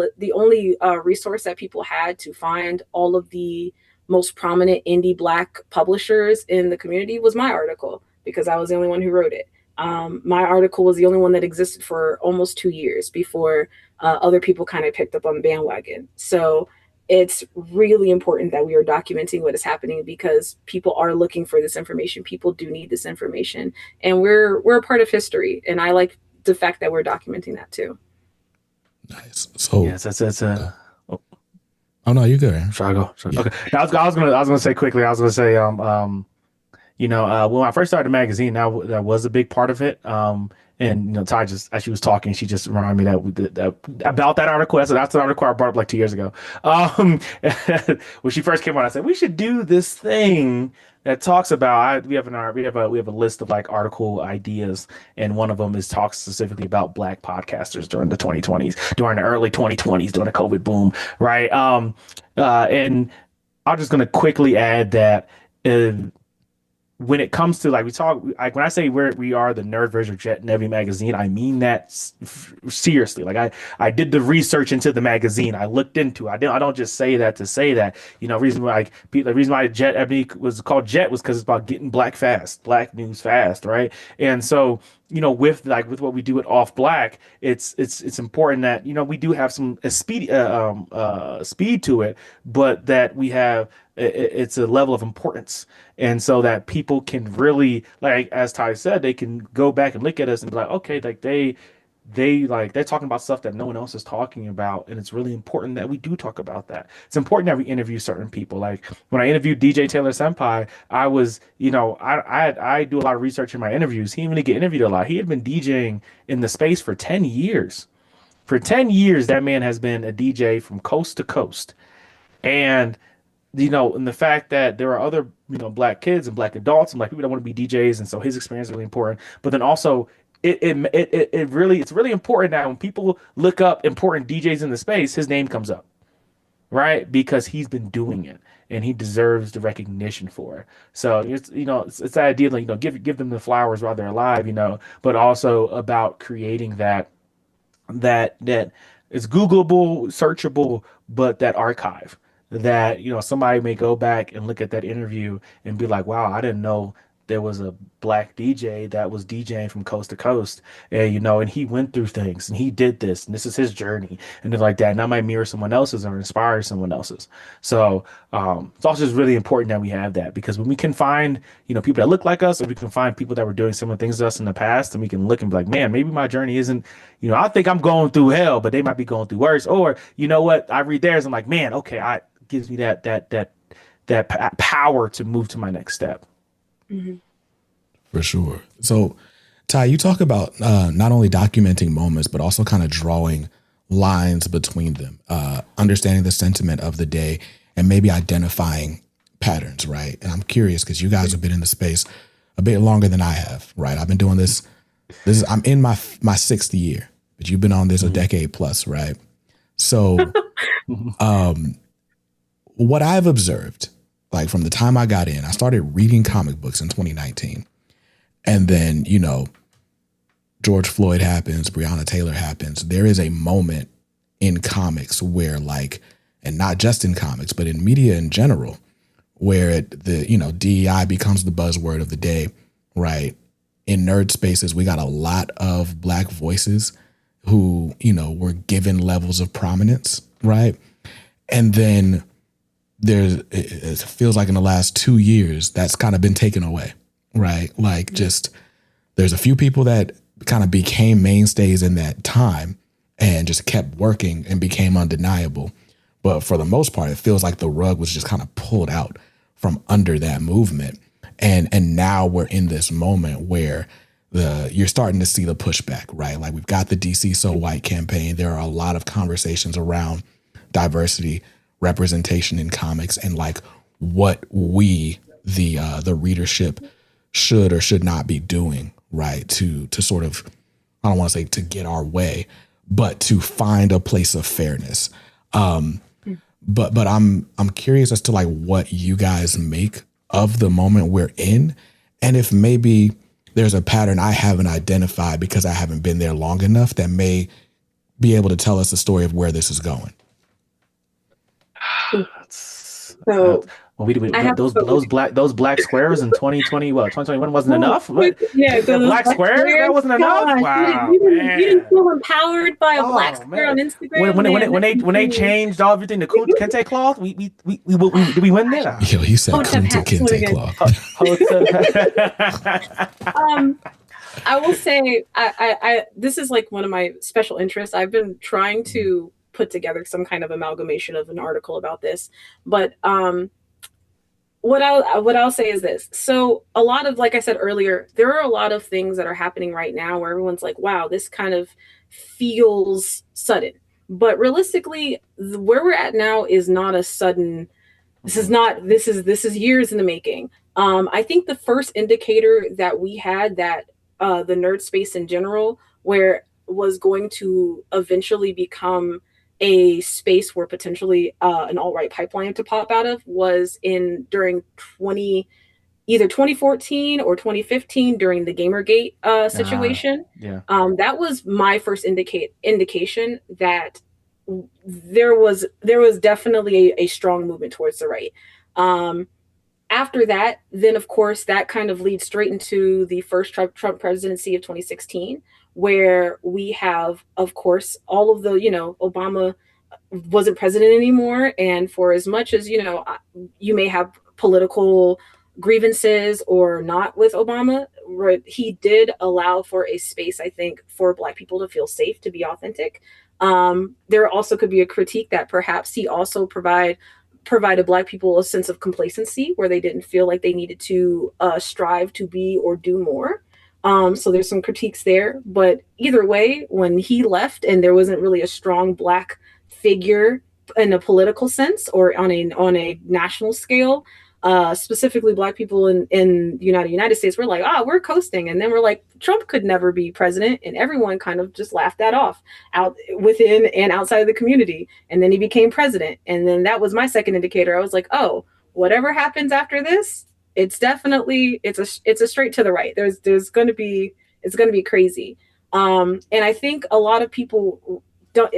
resource that people had to find all of the most prominent indie Black publishers in the community was my article, because I was the only one who wrote it. My article was the only one that existed for almost 2 years before other people kind of picked up on the bandwagon. So it's really important that we are documenting what is happening, because people are looking for this information. People do need this information, and we're a part of history. And I like the fact that we're documenting that too. Nice. So yes, that's oh no, you're good. Should I go? Yeah. Okay. Now, I was gonna say quickly. I was gonna say when I first started the magazine, that was a big part of it. And Ty, just as she was talking, she just reminded me that about that article. That's the article I brought up like 2 years ago. When she first came on, I said we should do this thing that talks about. We have a list of like article ideas, and one of them talks specifically about Black podcasters during the 2020s, during the early 2020s, during the COVID boom, right? And I'm just gonna quickly add that. When it comes to when I say we are the nerd version of Jet and Every magazine, I mean that seriously. Like I did the research into the magazine. I looked into it. I don't just say that to say that. The reason why Jet Ebony was called Jet was because it's about getting Black news fast, right? And so with what we do at Off Black, it's important that we do have some speed to it, but that we have it's a level of importance, and so that people can really, like as Ty said, they can go back and look at us and be like, okay, like they're talking about stuff that no one else is talking about, and it's really important that we do talk about that. It's important that we interview certain people. Like when I interviewed DJ Taylor Senpai, I was, I do a lot of research in my interviews. He didn't really get interviewed a lot. He had been DJing in the space for 10 years. For 10 years, that man has been a DJ from coast to coast. And and the fact that there are other, black kids and black adults and black people that want to be DJs, and so his experience is really important. But then also, it's really important that when people look up important DJs in the space, his name comes up, right? Because he's been doing it and he deserves the recognition for it. So it's that idea, like, give them the flowers while they're alive, but also about creating that is Googleable, searchable, but that archive that somebody may go back and look at that interview and be like, wow, I didn't know there was a black DJ that was DJing from coast to coast, and he went through things and he did this and this is his journey and things like that. And that might mirror someone else's or inspire someone else's. So it's also just really important that we have that, because when we can find people that look like us, or we can find people that were doing similar things to us in the past, and we can look and be like, man, maybe my journey isn't, I think I'm going through hell, but they might be going through worse. Or what, I read theirs, I'm like, man, okay, gives me that power to move to my next step. Mm-hmm. For sure. So, Ty, you talk about not only documenting moments, but also kind of drawing lines between them, understanding the sentiment of the day, and maybe identifying patterns, right? And I'm curious because you guys have been in the space a bit longer than I have, right? I've been doing this. I'm in my sixth year, but you've been on this a decade plus, right? So, what I've observed, like from the time I got in, I started reading comic books in 2019. And then, George Floyd happens, Breonna Taylor happens. There is a moment in comics where, like, and not just in comics, but in media in general, where DEI becomes the buzzword of the day, right? In nerd spaces, we got a lot of black voices who, were given levels of prominence, right? And then it feels like in the last 2 years, that's kind of been taken away. Right. Like, just there's a few people that kind of became mainstays in that time and just kept working and became undeniable. But for the most part, it feels like the rug was just kind of pulled out from under that movement. And now we're in this moment where you're starting to see the pushback, right? Like, we've got the DC So White campaign. There are a lot of conversations around diversity, representation in comics, and like what we, the readership, should or should not be doing, right, to sort of, I don't want to say to get our way, but to find a place of fairness. But I'm curious as to like what you guys make of the moment we're in, and if maybe there's a pattern I haven't identified because I haven't been there long enough that may be able to tell us the story of where this is going. So those black squares in 2020, 2021 wasn't enough. Yeah, the black squares that wasn't enough. Wow, you didn't feel empowered by a black square on Instagram. When they changed everything to kente cloth, we did we win that? Yo, he said kente cloth. I will say, I this is like one of my special interests. I've been trying to put together some kind of amalgamation of an article about this, but what I'll say is this. So a lot of, like I said earlier, there are a lot of things that are happening right now where everyone's like, wow, this kind of feels sudden. But realistically, where we're at now is not a sudden. This is years in the making. I think the first indicator that we had that the nerd space in general, where was going to eventually become a space where potentially an alt-right pipeline to pop out of, was during either 2014 or 2015 during the Gamergate situation. That was my first indication that there was definitely a strong movement towards the right. After that, then of course that kind of leads straight into the first Trump presidency of 2016, where we have, of course, all of the, Obama wasn't president anymore. And for as much as, you may have political grievances or not with Obama, he did allow for a space, I think, for Black people to feel safe, to be authentic. There also could be a critique that perhaps he also provided Black people a sense of complacency where they didn't feel like they needed to strive to be or do more. So there's some critiques there, but either way, when he left and there wasn't really a strong Black figure in a political sense or on a national scale, specifically Black people in the United States, we're like, we're coasting. And then we're like, Trump could never be president. And everyone kind of just laughed that off out within and outside of the community. And then he became president. And then that was my second indicator. I was like, oh, whatever happens after this, it's definitely, it's a straight to the right. There's going to be, it's going to be crazy. And I think a lot of people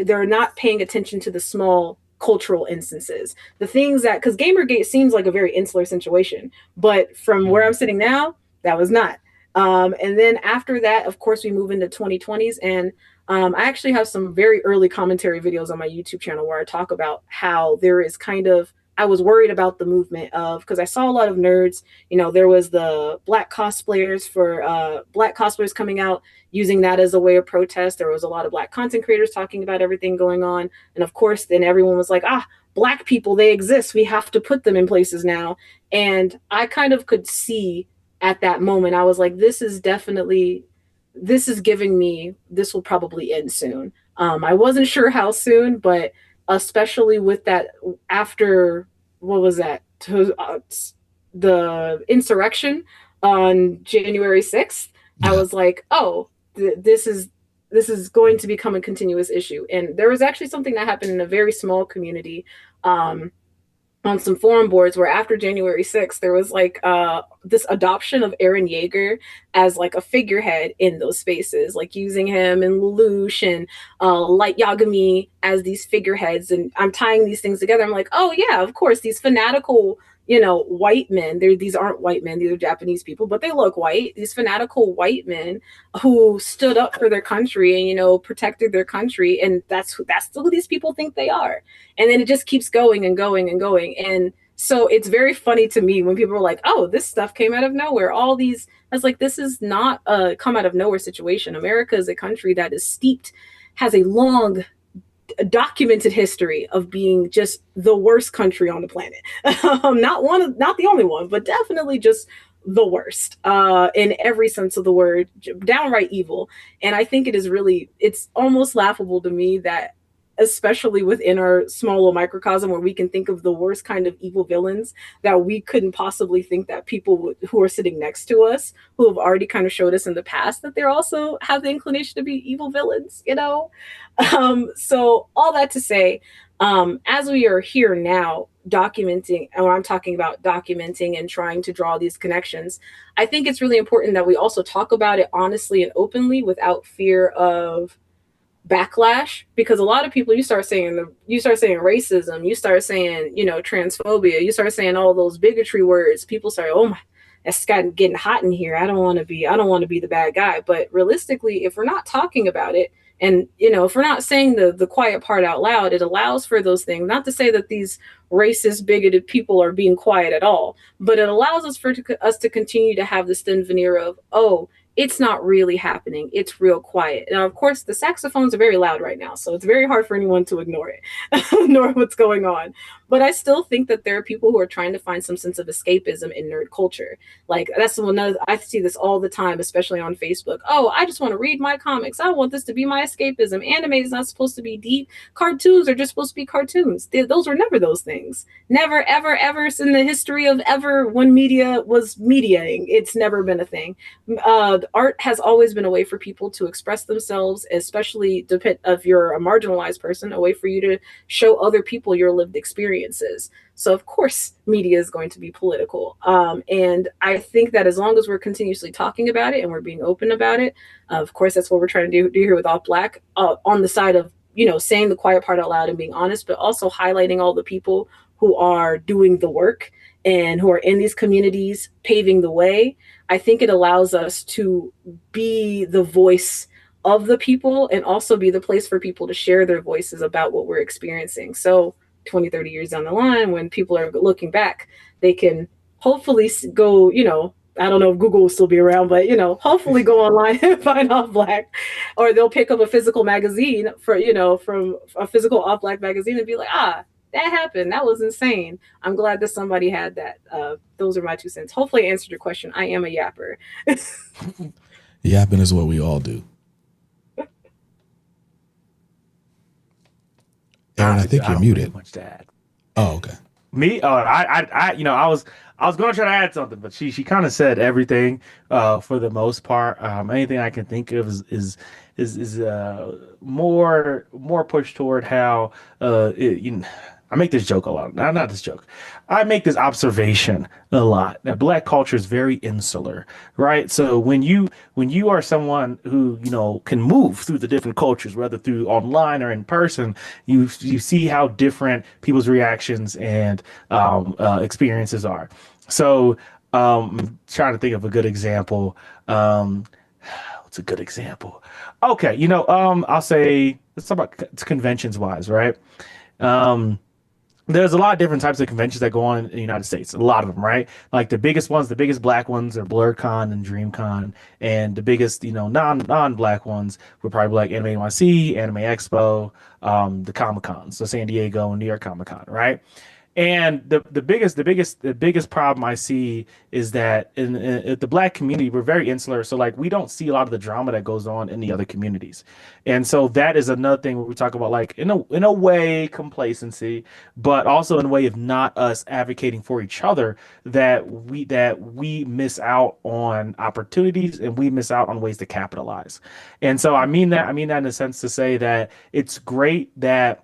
they're not paying attention to the small cultural instances, the things that, because Gamergate seems like a very insular situation, but from where I'm sitting now, that was not. And then after that, of course, we move into 2020s, and I actually have some very early commentary videos on my YouTube channel where I talk about how there is kind of, I was worried about the movement of, because I saw a lot of nerds, there was the Black cosplayers coming out using that as a way of protest. There was a lot of Black content creators talking about everything going on. And of course, then everyone was like, Black people, they exist. We have to put them in places now. And I kind of could see at that moment, I was like, this is giving me, this will probably end soon. I wasn't sure how soon, but especially with that after, what was that? The insurrection on January 6th, I was like, this is going to become a continuous issue. And there was actually something that happened in a very small community on some forum boards where after January 6th, there was like this adoption of Aaron Yeager as like a figurehead in those spaces, like using him and Lelouch and Light Yagami as these figureheads. And I'm tying these things together. I'm like, oh yeah, of course, these fanatical, white men, these aren't white men, these are Japanese people, but they look white. These fanatical white men who stood up for their country and, protected their country. And that's who these people think they are. And then it just keeps going and going and going. And so it's very funny to me when people are like, oh, this stuff came out of nowhere. I was like, this is not a come out of nowhere situation. America is a country that is has a long documented history of being just the worst country on the planet. Not the only one, but definitely just the worst in every sense of the word, downright evil. And I think it's almost laughable to me that, especially within our small little microcosm where we can think of the worst kind of evil villains, that we couldn't possibly think that people who are sitting next to us, who have already kind of showed us in the past that they're also have the inclination to be evil villains, So all that to say, as we are here now documenting, and I'm talking about documenting and trying to draw these connections, I think it's really important that we also talk about it honestly and openly without fear of backlash, because a lot of people, you start saying racism, you start saying, transphobia, you start saying all those bigotry words, people start, oh my, it's getting hot in here. I don't want to be the bad guy. But realistically, if we're not talking about it, and if we're not saying the quiet part out loud, it allows for those things. Not to say that these racist, bigoted people are being quiet at all, but it allows us to continue to have this thin veneer of, oh, it's not really happening. It's real quiet. Now, of course, the saxophones are very loud right now, so it's very hard for anyone to ignore it, ignore what's going on. But I still think that there are people who are trying to find some sense of escapism in nerd culture. Like, that's another, I see this all the time, especially on Facebook. Oh, I just want to read my comics. I want this to be my escapism. Anime is not supposed to be deep. Cartoons are just supposed to be cartoons. Those were never those things. Never, ever, ever in the history of ever when media was mediating. It's never been a thing. Art has always been a way for people to express themselves, especially if you're a marginalized person, a way for you to show other people your lived experiences. So of course, media is going to be political. And I think that as long as we're continuously talking about it and we're being open about it, of course, that's what we're trying to do here with All Black, on the side of, saying the quiet part out loud and being honest, but also highlighting all the people who are doing the work and who are in these communities paving the way. I think it allows us to be the voice of the people and also be the place for people to share their voices about what we're experiencing. So 20, 30 years down the line, when people are looking back, they can hopefully go, I don't know if Google will still be around, but hopefully go online and find Off Black, or they'll pick up a physical magazine from a physical Off Black magazine and be like, that happened. That was insane. I'm glad that somebody had that. Those are my 2 cents. Hopefully I answered your question. I am a yapper. Yapping is what we all do. Aaron, I think you're muted. Much to add. Oh, okay. Me? I was going to try to add something, but she kind of said everything for the most part. Anything I can think of is more pushed toward how I make this joke a lot. Not this joke. I make this observation a lot that Black culture is very insular, right? So when you are someone who can move through the different cultures, whether through online or in person, you see how different people's reactions and experiences are. So I'm trying to think of a good example. What's a good example? Okay, I'll say let's talk about conventions wise, right? There's a lot of different types of conventions that go on in the United States. A lot of them, right? Like the biggest Black ones are BlurCon and DreamCon, and the biggest, non-Black ones would probably be like Anime NYC, Anime Expo, the Comic Cons, so San Diego and New York Comic Con, right? And the biggest problem I see is that in the Black community, we're very insular. So like we don't see a lot of the drama that goes on in the other communities. And so that is another thing where we talk about like in a way complacency, but also in a way of not us advocating for each other, that we miss out on opportunities and we miss out on ways to capitalize. And so I mean that in a sense to say that it's great that,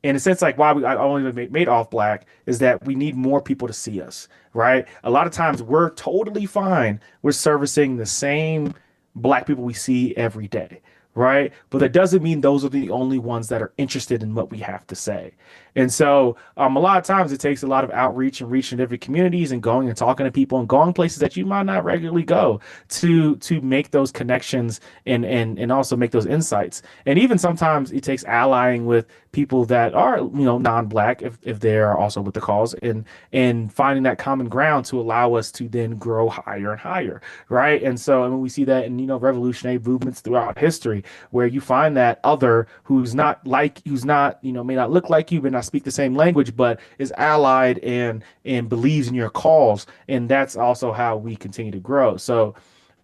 in a sense, like why I only made Off Black is that we need more people to see us, right? A lot of times we're totally fine with servicing the same Black people we see every day, right? But that doesn't mean those are the only ones that are interested in what we have to say. And so a lot of times it takes a lot of outreach and reaching different communities and going and talking to people and going places that you might not regularly go to make those connections and also make those insights. And even sometimes it takes allying with people that are, non-Black if they are also with the cause and finding that common ground to allow us to then grow higher and higher, right? And so we see that in, revolutionary movements throughout history where you find that other who's not, may not look like you, but not speak the same language, but is allied and believes in your cause. And that's also how we continue to grow. So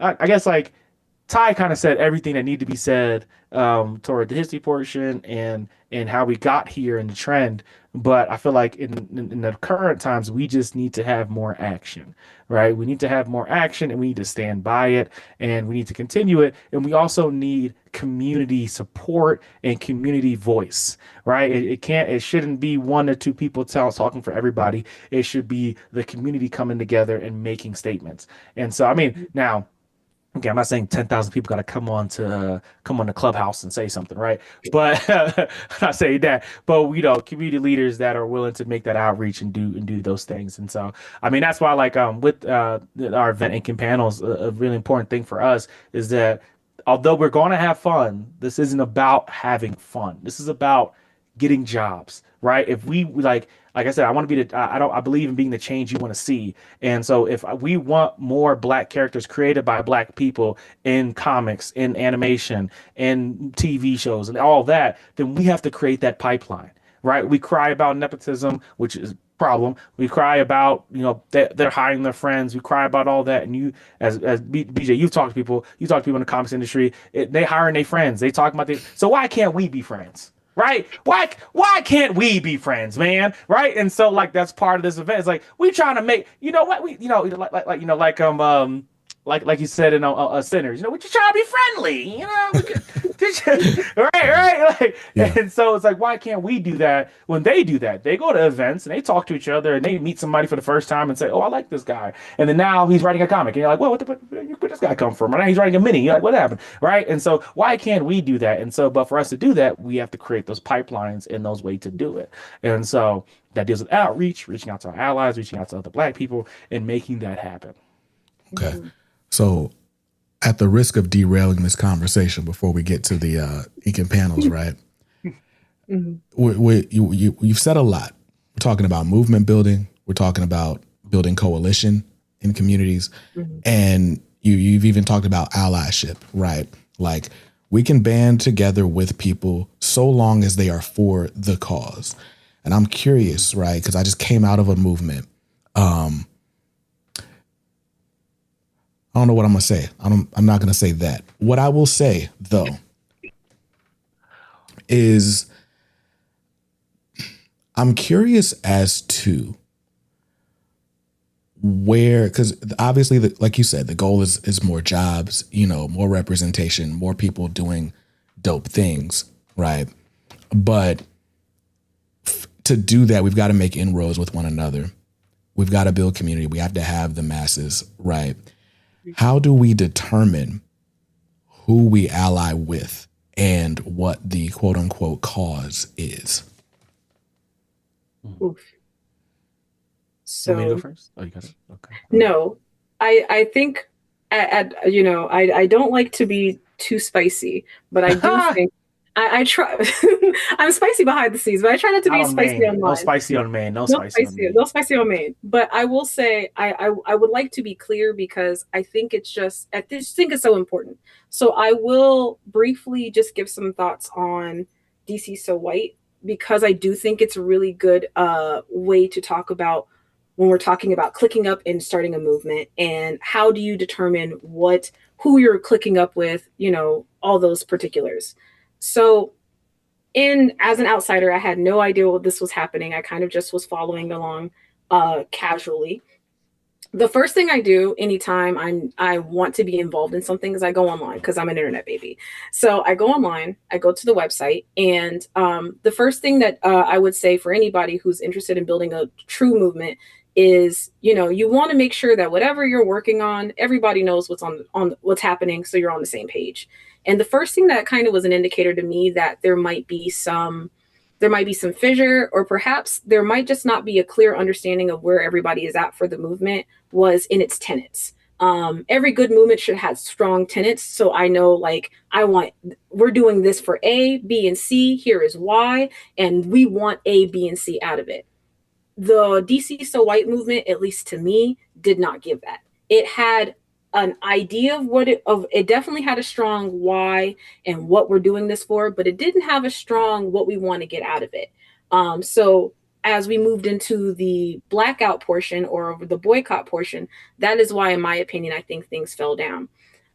I guess like Ty kind of said everything that needed to be said toward the history portion and how we got here in the trend. But I feel like in the current times, we just need to have more action, right? We need to have more action and we need to stand by it and we need to continue it. And we also need community support and community voice, right? It shouldn't be one or two people talking for everybody. It should be the community coming together and making statements. And so, now, okay, I'm not saying 10,000 people got to come on the Clubhouse and say something, right? But I'm not saying that. But community leaders that are willing to make that outreach and do those things. And so, that's why, like, with our event Incan panels, a really important thing for us is that although we're going to have fun, this isn't about having fun. This is about getting jobs, right? If we like I said, I want to be I believe in being the change you want to see. And so if we want more Black characters created by Black people in comics, in animation, in TV shows and all that, then we have to create that pipeline, right? We cry about nepotism, which is a problem. We cry about, they're hiring their friends. We cry about all that. And you, as BJ, you've talked to people in the comics industry, they hiring their friends. They talk about so why can't we be friends? Right? Why can't we be friends, man? Right? And so like that's part of this event. It's like we trying to make like you said in Sinners, we're just trying to be friendly, right? Like, yeah. And so it's like, why can't we do that when they do that? They go to events and they talk to each other and they meet somebody for the first time and say, oh, I like this guy. And then now he's writing a comic and you're like, well, where this guy come from? And now he's writing a mini. You're like, what happened? Right? And so why can't we do that? And so, but for us to do that, we have to create those pipelines and those ways to do it. And so that deals with outreach, reaching out to our allies, reaching out to other Black people and making that happen. Okay. Mm-hmm. So at the risk of derailing this conversation before we get to the Incan panels, right? Mm-hmm. You've said a lot. We're talking about movement building. We're talking about building coalition. in communities. Mhm. And you've even talked about allyship, right? Like we can band together with people so long as they are for the cause. And I'm curious, right? Because I just came out of a movement. I don't know what I'm gonna say. I'm not gonna say that. What I will say though is I'm curious as to where, because obviously, like you said, the goal is more jobs, more representation, more people doing dope things, right? But to do that, we've got to make inroads with one another. We've got to build community. We have to have the masses, right? How do we determine who we ally with and what the quote unquote cause is? Oof. Want me to go So first? Oh, you got it. Okay. no, I think I don't like to be too spicy, but I do think I try. I'm spicy behind the scenes, but I try not to Not be on spicy main. No online. spicy on main. No No spicy on spicy, main. no spicy on main. But I will say I would like to be clear because I think it's just I just think it's so important. So I will briefly just give some thoughts on DC So White because I do think it's a really good way to talk about when we're talking about clicking up and starting a movement and how do you determine who you're clicking up with, all those particulars. So in as an outsider, I had no idea what this was happening. I kind of just was following along casually. The first thing I do anytime I want to be involved in something is I go online because I'm an internet baby. So I go online, I go to the website, and the first thing that I would say for anybody who's interested in building a true movement is you want to make sure that whatever you're working on, everybody knows what's on what's happening, so you're on the same page. And the first thing that kind of was an indicator to me that there might be some fissure, or perhaps there might just not be a clear understanding of where everybody is at for the movement was in its tenets. Every good movement should have strong tenets. So I know, like, we're doing this for A, B, and C. Here is why. And we want A, B, and C out of it. The DC So White movement, at least to me, did not give that. It had an idea it definitely had a strong why and what we're doing this for, but it didn't have a strong what we want to get out of it. So as we moved into the blackout portion or the boycott portion, that is why, in my opinion, I think things fell down.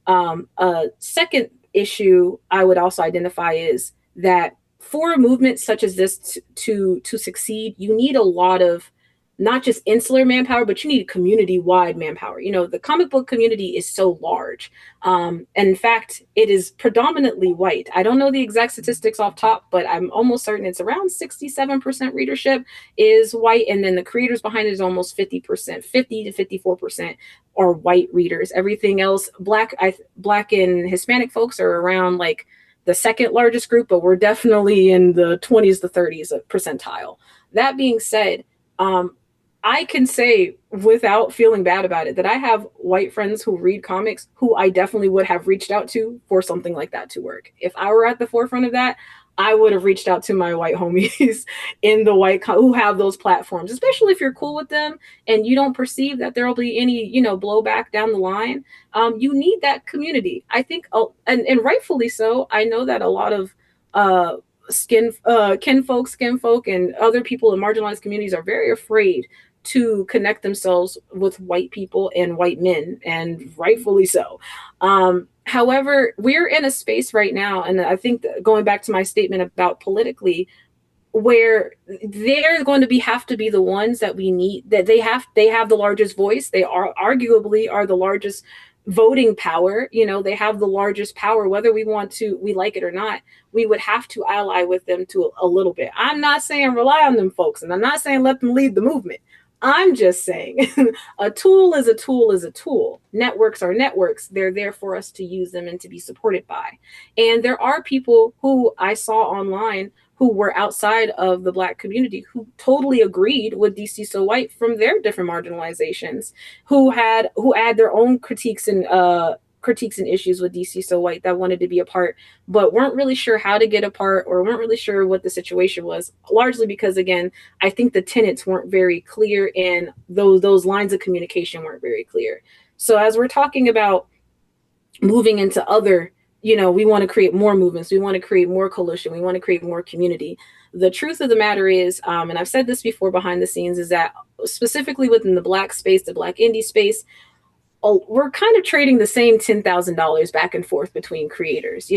A second issue I would also identify is that for a movement such as this to succeed, you need a lot of not just insular manpower, but you need community wide manpower. The comic book community is so large. And in fact, it is predominantly white. I don't know the exact statistics off top, but I'm almost certain it's around 67% readership is white. And then the creators behind it is almost 50%, 50 to 54% are white readers. Everything else, black and Hispanic folks are around like the second largest group, but we're definitely in the 20s to 30s percentile. That being said, I can say without feeling bad about it that I have white friends who read comics who I definitely would have reached out to for something like that to work. If I were at the forefront of that, I would have reached out to my white homies in the who have those platforms, especially if you're cool with them and you don't perceive that there will be any, blowback down the line. You need that community. I think, and rightfully so. I know that a lot of skin folk, and other people in marginalized communities are very afraid to connect themselves with white people and white men, and rightfully so. However, we're in a space right now, and I think that going back to my statement about politically, where they're going to have to be the ones that we need, that they have the largest voice. They are arguably the largest voting power. They have the largest power, whether we like it or not. We would have to ally with them to a little bit. I'm not saying rely on them folks, and I'm not saying let them lead the movement. I'm just saying a tool is a tool is a tool. Networks are networks. They're there for us to use them and to be supported by. And there are people who I saw online who were outside of the Black community who totally agreed with DC So White from their different marginalizations, who had their own critiques and critiques and issues with DC So White that wanted to be a part, but weren't really sure how to get a part or weren't really sure what the situation was, largely because, again, I think the tenets weren't very clear and those lines of communication weren't very clear. So as we're talking about moving into other, we want to create more movements, we want to create more coalition, we want to create more community. The truth of the matter is, and I've said this before behind the scenes, is that specifically within the Black space, the Black indie space, we're kind of trading the same $10,000 back and forth between creators.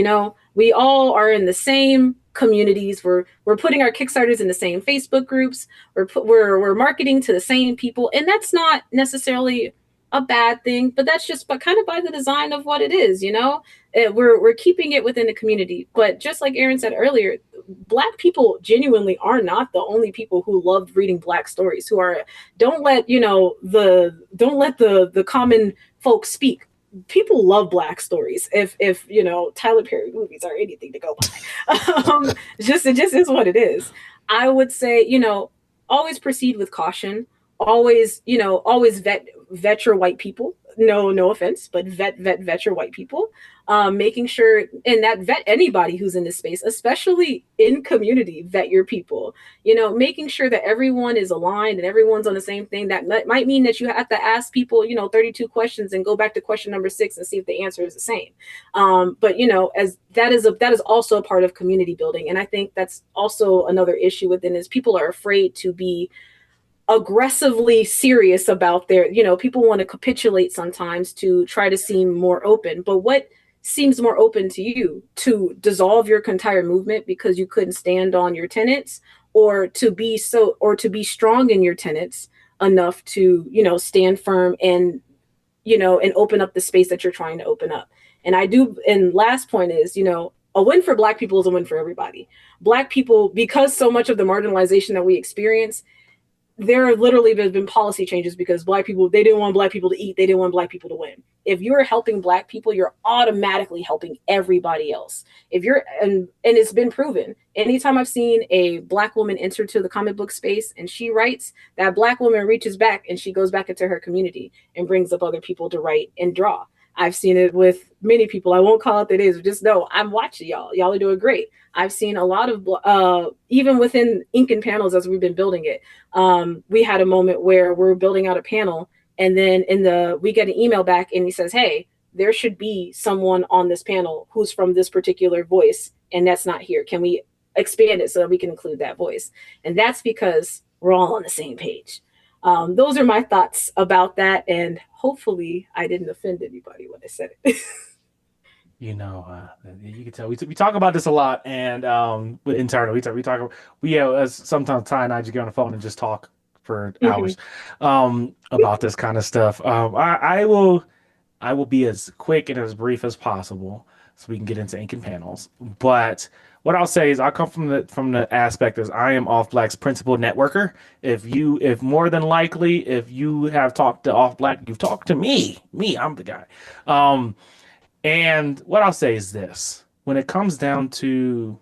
We all are in the same communities. We're putting our Kickstarters in the same Facebook groups. We're marketing to the same people, and that's not necessarily a bad thing, but that's just kind of by the design of what it is. We're keeping it within the community. But just like Aran said earlier, Black people genuinely are not the only people who loved reading Black stories. Don't let the common folks speak. People love Black stories. If Tyler Perry movies are anything to go by, it just is what it is. I would say, always proceed with caution. Always vet your white people. No offense, but vet your white people. Making sure, and that vet anybody who's in this space, especially in community, vet your people. Making sure that everyone is aligned and everyone's on the same thing. That might mean that you have to ask people, 32 questions and go back to question number 6 and see if the answer is the same. But as that is also a part of community building, and I think that's also another issue within is people are afraid to be aggressively serious about their, people want to capitulate sometimes to try to seem more open. But what seems more open to you? To dissolve your entire movement because you couldn't stand on your tenets, or to be strong in your tenets enough to, stand firm and, and open up the space that you're trying to open up. And last point is, a win for Black people is a win for everybody. Black people, because so much of the marginalization that we experience, there have literally been policy changes because Black people, they didn't want Black people to eat. They didn't want Black people to win. If you're helping Black people, you're automatically helping everybody else. And it's been proven. Anytime I've seen a Black woman enter to the comic book space and she writes, that Black woman reaches back and she goes back into her community and brings up other people to write and draw. I've seen it with many people. I won't call out their names, but just know I'm watching y'all. Y'all are doing great. I've seen a lot of, even within ink and panels as we've been building it. We had a moment where we're building out a panel, and then we get an email back and he says, hey, there should be someone on this panel who's from this particular voice, and that's not here. Can we expand it so that we can include that voice? And that's because we're all on the same page. Those are my thoughts about that, and hopefully I didn't offend anybody when I said it. You can tell we talk about this a lot, and internally as sometimes Ty and I just get on the phone and just talk for hours about this kind of stuff. I will be as quick and as brief as possible so we can get into ink and panels. But what I'll say is I come from the aspect is I am Off Black's principal networker. If more than likely, if you have talked to Off Black, you've talked to me. I'm the guy. And what I'll say is this: when it comes down to,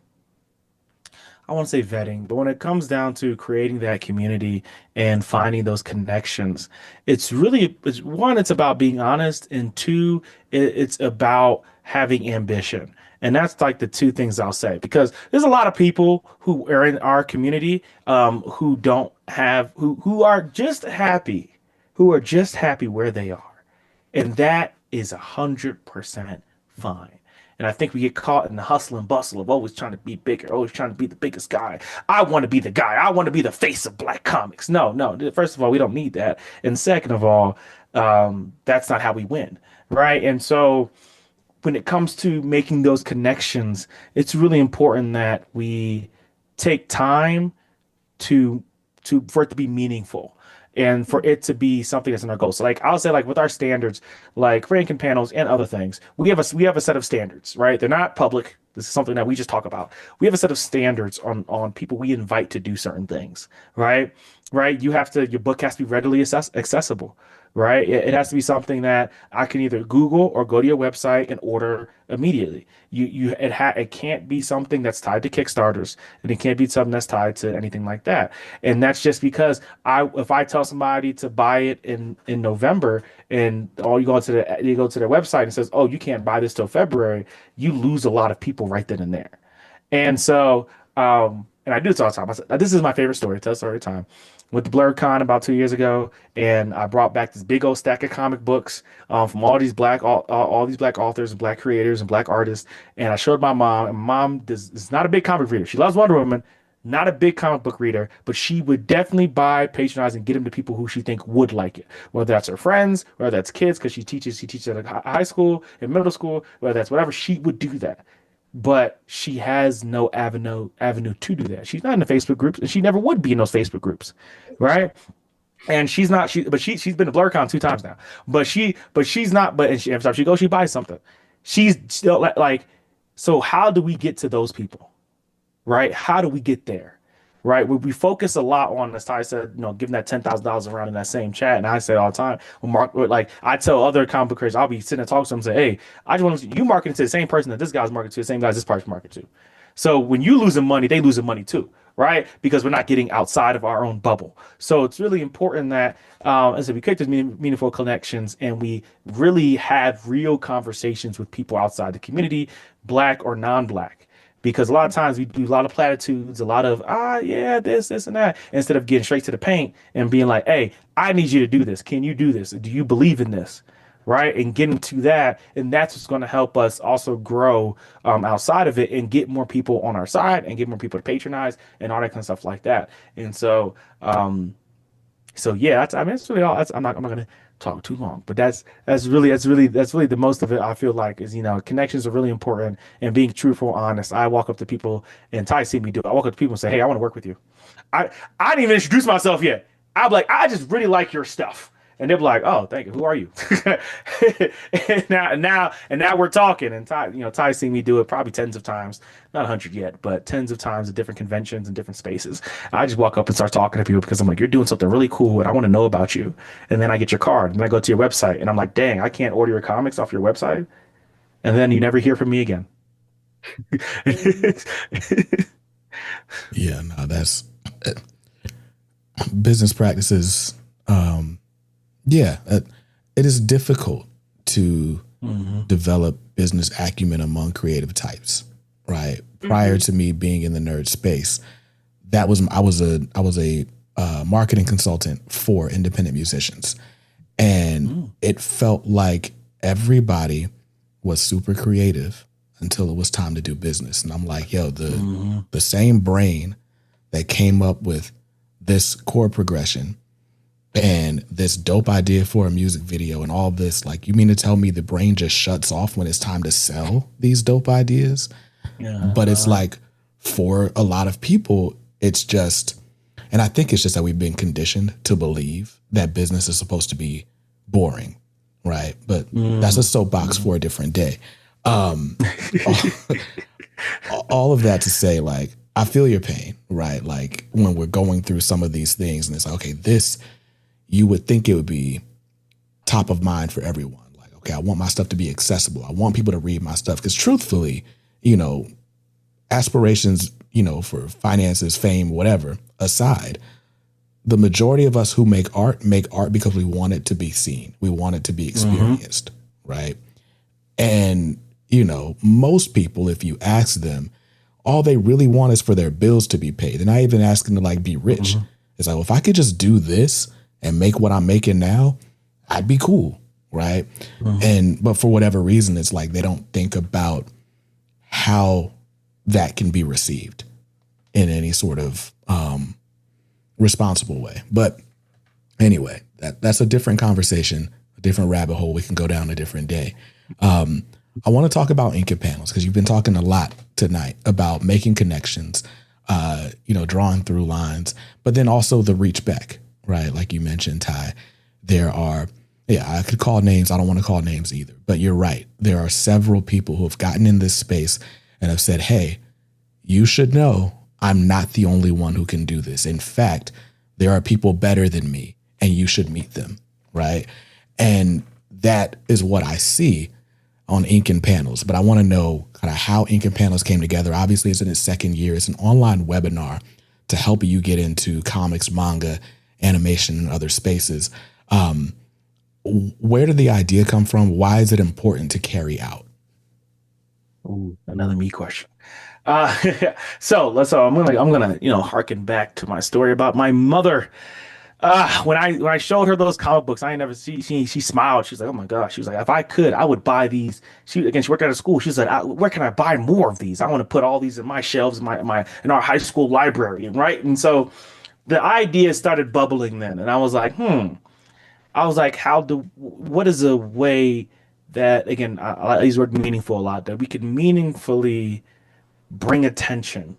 I won't say vetting, but when it comes down to creating that community and finding those connections, it's about being honest, and two, it's about having ambition. And that's like the two things I'll say, because there's a lot of people who are in our community who are just happy where they are. And that is 100% fine. And I think we get caught in the hustle and bustle of always trying to be bigger, always trying to be the biggest guy. I want to be the guy. I want to be the face of Black comics. No. First of all, we don't need that. And second of all, that's not how we win, right? And so when it comes to making those connections, it's really important that we take time for it to be meaningful and for it to be something that's in our goals. So like I'll say, like with our standards, like for ink and panels and other things, we have a set of standards, right? They're not public. This is something that we just talk about. We have a set of standards on people we invite to do certain things, right? Your book has to be readily accessible. right? It has to be something that I can either Google or go to your website and order immediately. It can't be something that's tied to Kickstarters, and it can't be something that's tied to anything like that. And that's just because if I tell somebody to buy it in November, and all you go to their website and says, oh, you can't buy this till February, you lose a lot of people right then and there. And so, and I do this all the time. This is my favorite story. Tell story time. With the BlurCon about 2 years ago, and I brought back this big old stack of comic books from all these black authors and black creators and black artists. And I showed my mom, and my mom is not a big comic reader. She loves Wonder Woman, not a big comic book reader, but she would definitely buy, patronize, and get them to people who she think would like it. Whether that's her friends, whether that's kids, because she teaches at a high school and middle school, whether that's whatever, she would do that. But she has no avenue to do that. She's not in the Facebook groups, and she never would be in those Facebook groups, right? And she's not. She's been to BlurCon 2 times now. She's not. But every time she goes, she buys something. She's still like. So how do we get to those people, right? How do we get there? Right, we focus a lot on, as Ty said, giving that $10,000 around in that same chat, and I say all the time, like I tell other comic book creators, I'll be sitting and talking to them and say, hey, I just want you marketing to the same person that this guy's marketing to, the same guys this person's marketing to. So when you losing money, they losing money too, right? Because we're not getting outside of our own bubble. So it's really important that as we create these meaningful connections, and we really have real conversations with people outside the community, black or non-black. Because a lot of times we do a lot of platitudes, a lot of, yeah, this, and that, instead of getting straight to the paint and being like, hey, I need you to do this. Can you do this? Do you believe in this? Right. And getting to that. And that's what's going to help us also grow outside of it and get more people on our side and get more people to patronize and all that kind of stuff like that. And so, yeah, that's really all. I'm not going to talk too long, but that's really the most of it. I feel like is, connections are really important, and being truthful, honest. I walk up to people, and Ty see me do it. I walk up to people and say, hey, I want to work with you. I didn't even introduce myself yet. I'm like, I just really like your stuff. And they're like, oh, thank you. Who are you? and now we're talking. And Ty's seen me do it probably tens of times, not 100 yet, but tens of times at different conventions and different spaces. I just walk up and start talking to people because I'm like, you're doing something really cool, and I want to know about you. And then I get your card, and I go to your website, and I'm like, dang, I can't order your comics off your website. And then you never hear from me again. Yeah, no, that's business practices. Yeah, it is difficult to develop business acumen among creative types, right? Prior to me being in the nerd space, I was a marketing consultant for independent musicians, and it felt like everybody was super creative until it was time to do business. And I'm like, yo, the same brain that came up with this chord progression and this dope idea for a music video and all this, like, you mean to tell me the brain just shuts off when it's time to sell these dope ideas? Yeah. But it's like, for a lot of people, it's just, and I think it's just that we've been conditioned to believe that business is supposed to be boring, right? But that's a soapbox for a different day. All of that to say, like, I feel your pain, right? Like, when we're going through some of these things, and it's like, okay, this, you would think it would be top of mind for everyone. Like, okay, I want my stuff to be accessible. I want people to read my stuff. Because truthfully, aspirations, for finances, fame, whatever aside, the majority of us who make art because we want it to be seen. We want it to be experienced, right? And, most people, if you ask them, all they really want is for their bills to be paid. They're not even asking to, like, be rich. It's like, well, if I could just do this and make what I'm making now, I'd be cool, right? But for whatever reason, it's like they don't think about how that can be received in any sort of responsible way. But anyway, that's a different conversation, a different rabbit hole we can go down a different day. I want to talk about Inka panels because you've been talking a lot tonight about making connections, drawing through lines, but then also the reach back, right? Like you mentioned, Ty, there are, I could call names. I don't want to call names either, but you're right. There are several people who have gotten in this space and have said, hey, you should know I'm not the only one who can do this. In fact, there are people better than me and you should meet them, right? And that is what I see on Ink and Panels. But I want to know kind of how Ink and Panels came together. Obviously, it's in its second year. It's an online webinar to help you get into comics, manga, animation, and other spaces. Where did the idea come from? Why is it important to carry out? Ooh, another me question. So I'm gonna harken back to my story about my mother. When I showed her those comic books, I ain't never see she smiled. She's like, oh my gosh. She was like, if I could, I would buy these. She worked at a school. She's like, where can I buy more of these? I want to put all these in my shelves, in our high school library, right? And so the idea started bubbling then, and I was like, I was like, what is a way that, again, I use the word meaningful a lot, that we could meaningfully bring attention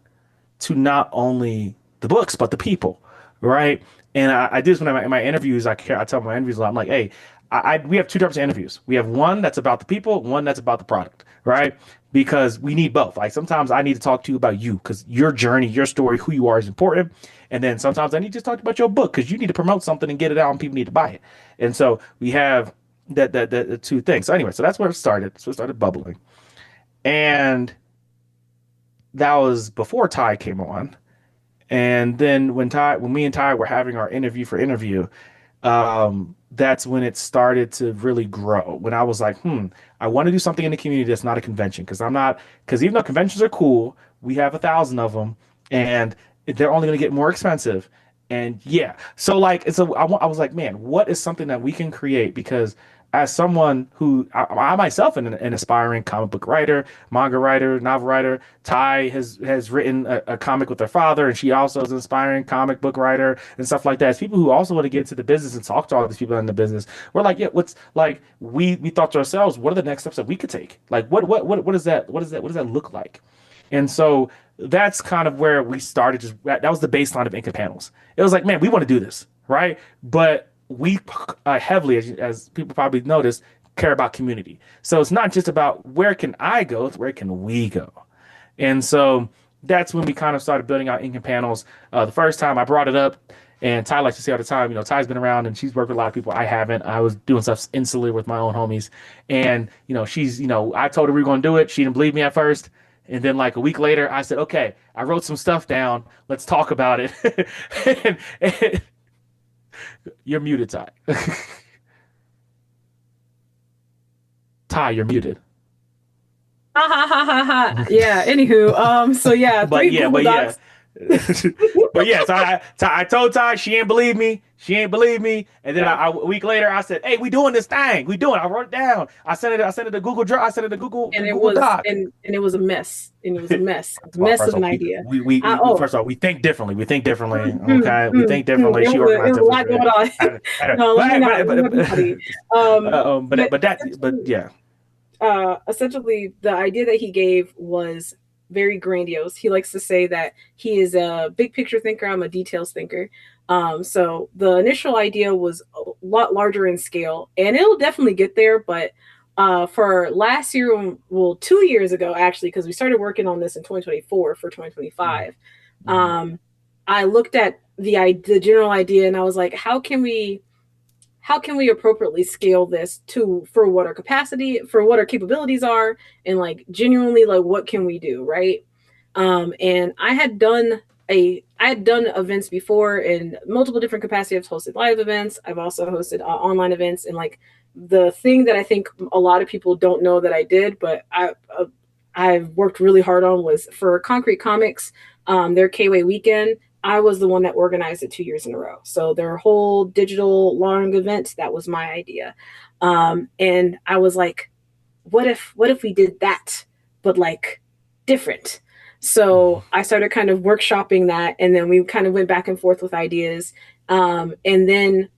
to not only the books but the people, right? And I do this when in my interviews. I tell my interviews a lot. I'm like, hey, we have two types of interviews. We have one that's about the people, one that's about the product, right? Because we need both. Like sometimes I need to talk to you about you because your journey, your story, who you are is important. And then sometimes I need to talk about your book because you need to promote something and get it out and people need to buy it. And so we have the two things. So anyway, so that's where it started. So it started bubbling. And that was before Ty came on. And then when me and Ty were having our interview, that's when it started to really grow. When I was like, I want to do something in the community that's not a convention, because even though conventions are cool, we have 1,000 of them, and they're only going to get more expensive. And yeah, so I was like, man, what is something that we can create? Because as someone who I myself am an aspiring comic book writer, manga writer, novel writer. Ty has written a comic with her father, and she also is an aspiring comic book writer and stuff like that. As people who also want to get into the business and talk to all these people in the business, we're like, yeah, what's like we thought to ourselves, what are the next steps that we could take? Like what is that? What does that look like? And so that's kind of where we started. That was the baseline of Ink and Panels. It was like, man, we want to do this, right? But we heavily, as people probably noticed, care about community. So it's not just about where can I go, it's where can we go. And so that's when we kind of started building out Ink and Panels. The first time I brought it up, and Ty likes to say all the time, Ty's been around and she's worked with a lot of people. I haven't. I was doing stuff insular with my own homies. And, she's, I told her we were going to do it. She didn't believe me at first. And then like a week later, I said, okay, I wrote some stuff down. Let's talk about it. and you're muted, Ty. Ty, you're muted. Ha ha ha ha ha. Yeah. Anywho, so yeah, but yeah. But yeah, so I told Ty, she ain't believe me. And then a week later, I said, "Hey, we doing this thing. I wrote it down. I sent it to Google Drive. I sent it to Google. And Google Doc. And it was a mess. And it was a mess. A mess of an idea. First of all, we think differently. We think differently. Okay, we think differently. She organized differently. Yeah. Essentially, the idea that he gave was very grandiose. He likes to say that he is a big picture thinker. I'm a details thinker. So the initial idea was a lot larger in scale, and it'll definitely get there. But for last year, 2 years ago, actually, because we started working on this in 2024 for 2025, I looked at the general idea, and I was like, how can we appropriately scale this for what our capacity, for what our capabilities are, and like genuinely like what can we do, right? And I had done events before in multiple different capacities. I've hosted live events. I've also hosted online events, and like the thing that I think a lot of people don't know that I did, but I've worked really hard on, was for Concrete Comics, their K-Way weekend. I was the one that organized it 2 years in a row. So their whole digital long event, that was my idea. And I was like, what if we did that, but like different? So I started kind of workshopping that, and then we kind of went back and forth with ideas. And then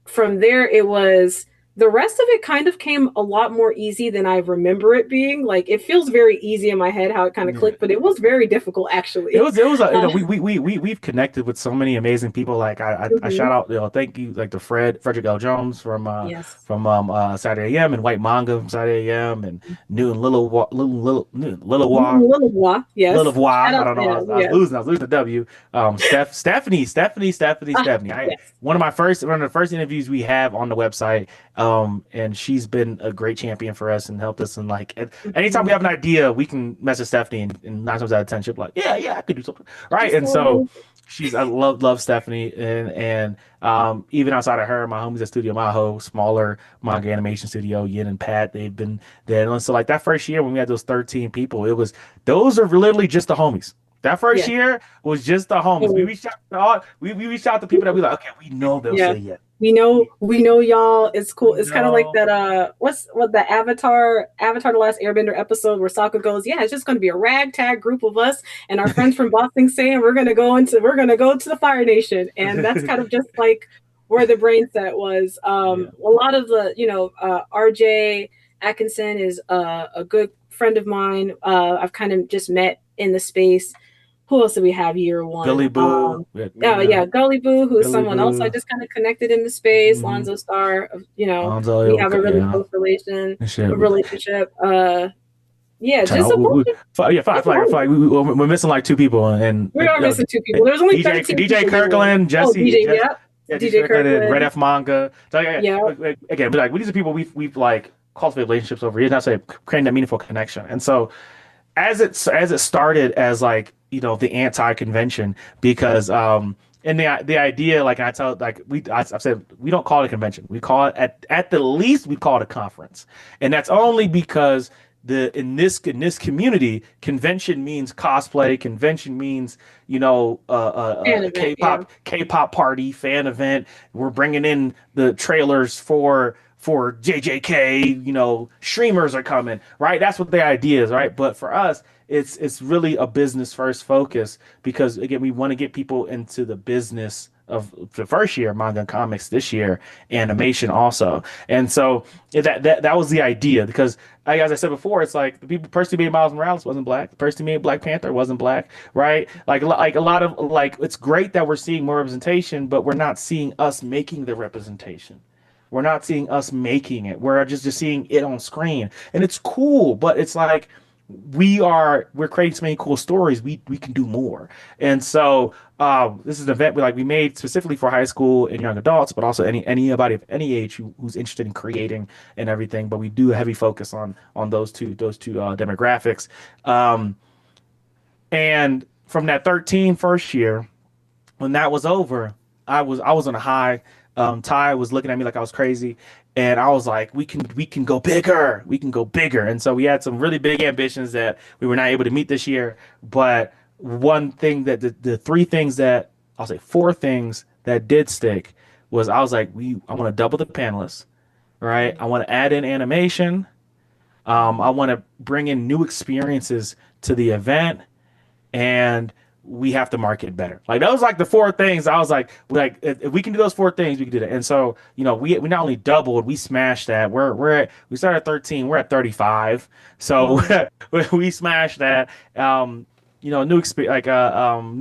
from there, it was The rest of it kind of came a lot more easy than I remember it being. Like it feels very easy in my head how it kind of Yeah. clicked, but it was very difficult It actually. was we've connected with so many amazing people. Like I shout Mhm. out, thank you, like to Frederick L. Jones Yes. from Saturday AM, and White Manga from Saturday AM, and Newton Little boy, yes. Lillevoix. Shout I out don't to know. him. Yeah. I was losing the W. Ah, Stephanie. yes. One of the first interviews we have on the website. And she's been a great champion for us and helped us. And like, anytime we Mhm. have an idea, we can message Stephanie, and 9 times out of 10, she'll be like, yeah, I could do something, right? She's And so so amazing. I love Stephanie, and even outside of her, my homies at Studio Maho, smaller manga animation studio, Yin and Pat, they've been there. And so like that first year when we had those 13 people, those are literally just the homies. That first Yeah. year was just the homies. We Oh, reached out to all, we reached out to people that we like, okay, we know they'll yeah. say yes. We know y'all. It's cool. We It's kind of like know. that what the Avatar the Last Airbender episode where Sokka goes, yeah, it's just gonna be a ragtag group of us and our friends from Boston saying we're gonna go to the Fire Nation. And that's kind of just like where the brain set was. Yeah. A lot of the, RJ Atkinson is a good friend of mine. I've kind of just met in the space. Who else do we have year one? Billy Boo. Oh yeah, Gully Boo, who's Billy someone else I Boo. just kind of connected in the space. Mm-hmm. Lonzo Star, Alonzo, we have a really yeah. close Shit. relationship. Yeah, Trying just a bunch of yeah, five. We're missing like two people, and we are missing two people. There's only 13 DJ people. Kirkland, Oh, DJ, yeah, Yeah, DJ Kirkland and Red Kirkland, F Manga. So yeah, again, like these are people we've like cultivated relationships over years. Not say creating that meaningful connection. And so as it started as like the anti-convention, because and the idea, like I tell, like I've said, we don't call it a convention, we call it at the least we call it a conference. And that's only because in this community, convention means cosplay, convention means fan a event, yeah. K-pop party, fan event. We're bringing in the trailers for JJK, streamers are coming, right? That's what the idea is, right? But for us, it's really a business first focus, because again, we want to get people into the business of the first year manga and comics, this year animation also. And so that was the idea, because as I said before, it's like the person who made Miles Morales wasn't black, the person who made Black Panther wasn't black, right? Like a lot of, like, it's great that we're seeing more representation, but we're not seeing us making the representation. We're not seeing us making it. We're just seeing it on screen. And it's cool, but it's like we're creating so many cool stories. We can do more. And so this is an event we made specifically for high school and young adults, but also anybody of any age who's interested in creating and everything. But we do a heavy focus on those two demographics. And from that first year, when that was over, I was on a high. Ty was looking at me like I was crazy, and I was like, we can go bigger. We can go bigger. And so we had some really big ambitions that we were not able to meet this year. But one thing that the three things that I'll say four things that did stick was, I was like, I want to double the panelists, right? I want to add in animation. I want to bring in new experiences to the event, and we have to market better. Like, that was like the four things. I was like if we can do those four things, we can do that. And so, we not only doubled, we smashed that. We started at 13, we're at 35. So we smashed that. New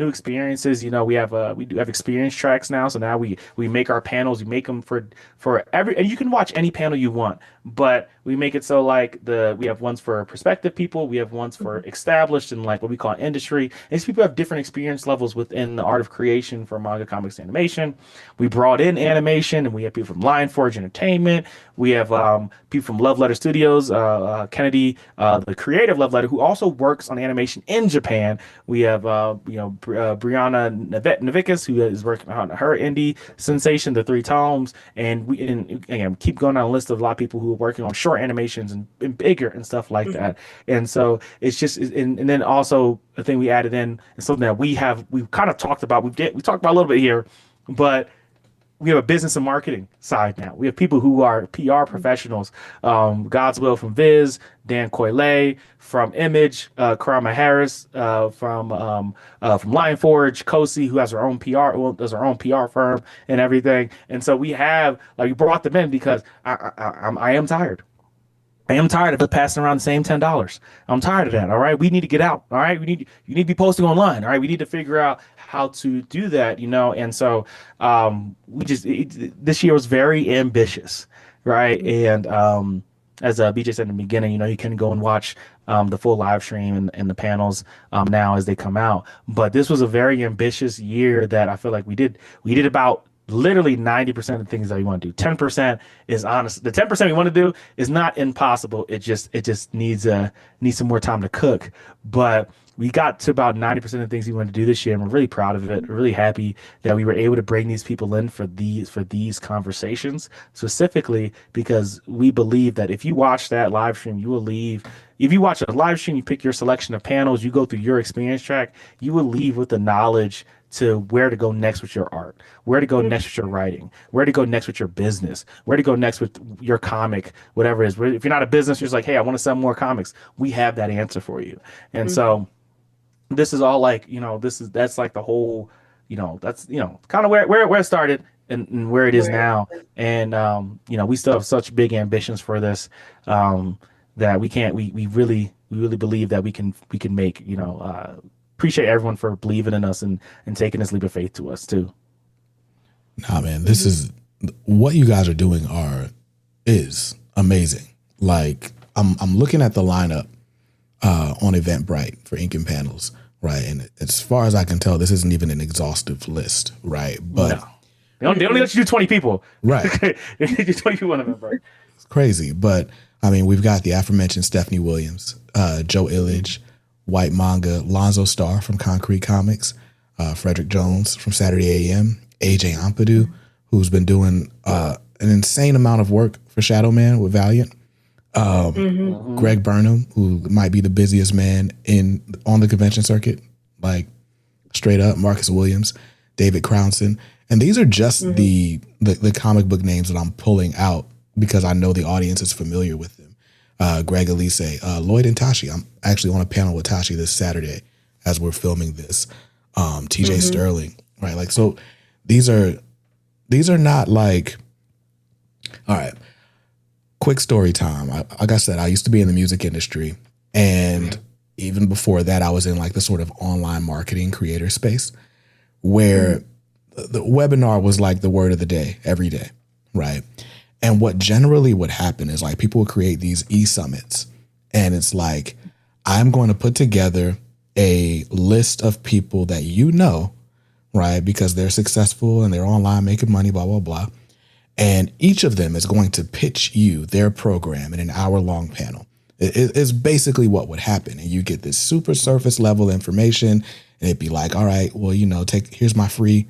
experiences. We do have experience tracks now. So now we make our panels. We make them for every, and you can watch any panel you want, but we make it so like we have ones for prospective people, we have ones for established and like what we call industry. And these people have different experience levels within the art of creation for manga, comics, animation. We brought in animation, and we have people from Lion Forge Entertainment. We have people from Love Letter Studios, Kennedy, the creative Love Letter, who also works on animation in Japan. We have Brianna Navikas, who is working on her indie sensation, The Three Tomes, and again, keep going down a list of a lot of people who are working on short animations and bigger and stuff like that. And so it's just, and then also the thing we added in is something that we kind of talked about. We talked about a little bit here, but we have a business and marketing side now. We have people who are PR professionals. God's Will from Viz, Dan Coyle from Image, Karama Harris from Lion Forge, Kosi, who has her own PR, who does her own PR firm and everything. And so we have we brought them in because I am tired. I am tired of it passing around the same $10. I'm tired of that. All right. We need to get out. All right. You need to be posting online. All right. We need to figure out how to do that, And so this year was very ambitious. Right. And as BJ said in the beginning, you can go and watch the full live stream and the panels now as they come out. But this was a very ambitious year that I feel like we did about literally 90% of the things that we want to do. 10% is honest. The 10% we want to do is not impossible. It just needs some more time to cook. But we got to about 90% of the things we want to do this year, and we're really proud of it. We're really happy that we were able to bring these people in for these conversations, specifically because we believe that if you watch that live stream, you will leave. If you watch a live stream, you pick your selection of panels, you go through your experience track, you will leave with the knowledge to where to go next with your art, where to go next with your writing, where to go next with your business, where to go next with your comic, whatever it is. If you're not a business, you're just like, hey, I want to sell more comics. We have that answer for you. And so this is all that's like the whole, that's, kind of where it started and where it is now. And, we still have such big ambitions for this that we really believe that we can make, appreciate everyone for believing in us and taking this leap of faith to us too. Nah, man, this is what you guys are doing is amazing. Like I'm looking at the lineup on Eventbrite for Ink and Panels, right? And as far as I can tell, this isn't even an exhaustive list, right? But no. They only let you do 20 people, right? They do 20 people on Eventbrite. It's crazy, but I mean, we've got the aforementioned Stephanie Williams, Joe Illidge, White Manga, Lonzo Starr from Concrete Comics, Frederick Jones from Saturday AM, AJ Ampadu, who's been doing an insane amount of work for Shadow Man with Valiant, Greg Burnham, who might be the busiest man on the convention circuit, like straight up, Marcus Williams, David Crownson. And these are just the comic book names that I'm pulling out because I know the audience is familiar with them. Greg Elise, Lloyd and Tashi. I'm actually on a panel with Tashi this Saturday as we're filming this. TJ Sterling, right? Like, so these are not like, all right, quick story time. Like I said, I used to be in the music industry, and even before that, I was in like the sort of online marketing creator space where the webinar was like the word of the day every day, right? And what generally would happen is like people would create these e-summits, and it's like, I'm going to put together a list of people that right? Because they're successful and they're online making money, blah, blah, blah. And each of them is going to pitch you their program in an hour-long panel. It's basically what would happen. And you get this super surface level information, and it'd be like, all right, well, here's my free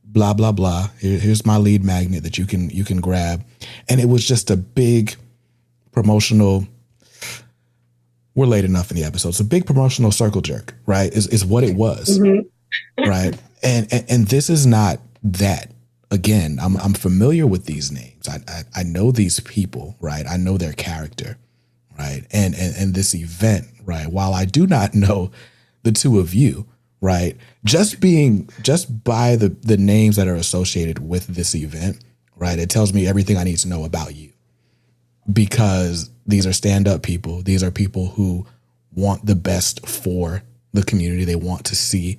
blah, blah, blah. Here's my lead magnet that you can grab. And it was just a big promotional, we're late enough in the episode. It's a big promotional circle jerk, right? Is what it was, right? And this is not that. Again, I'm familiar with these names. I know these people, right? I know their character, right? And this event, right? While I do not know the two of you, right? Just by the names that are associated with this event, right? It tells me everything I need to know about you, because these are stand-up people. These are people who want the best for the community. They want to see,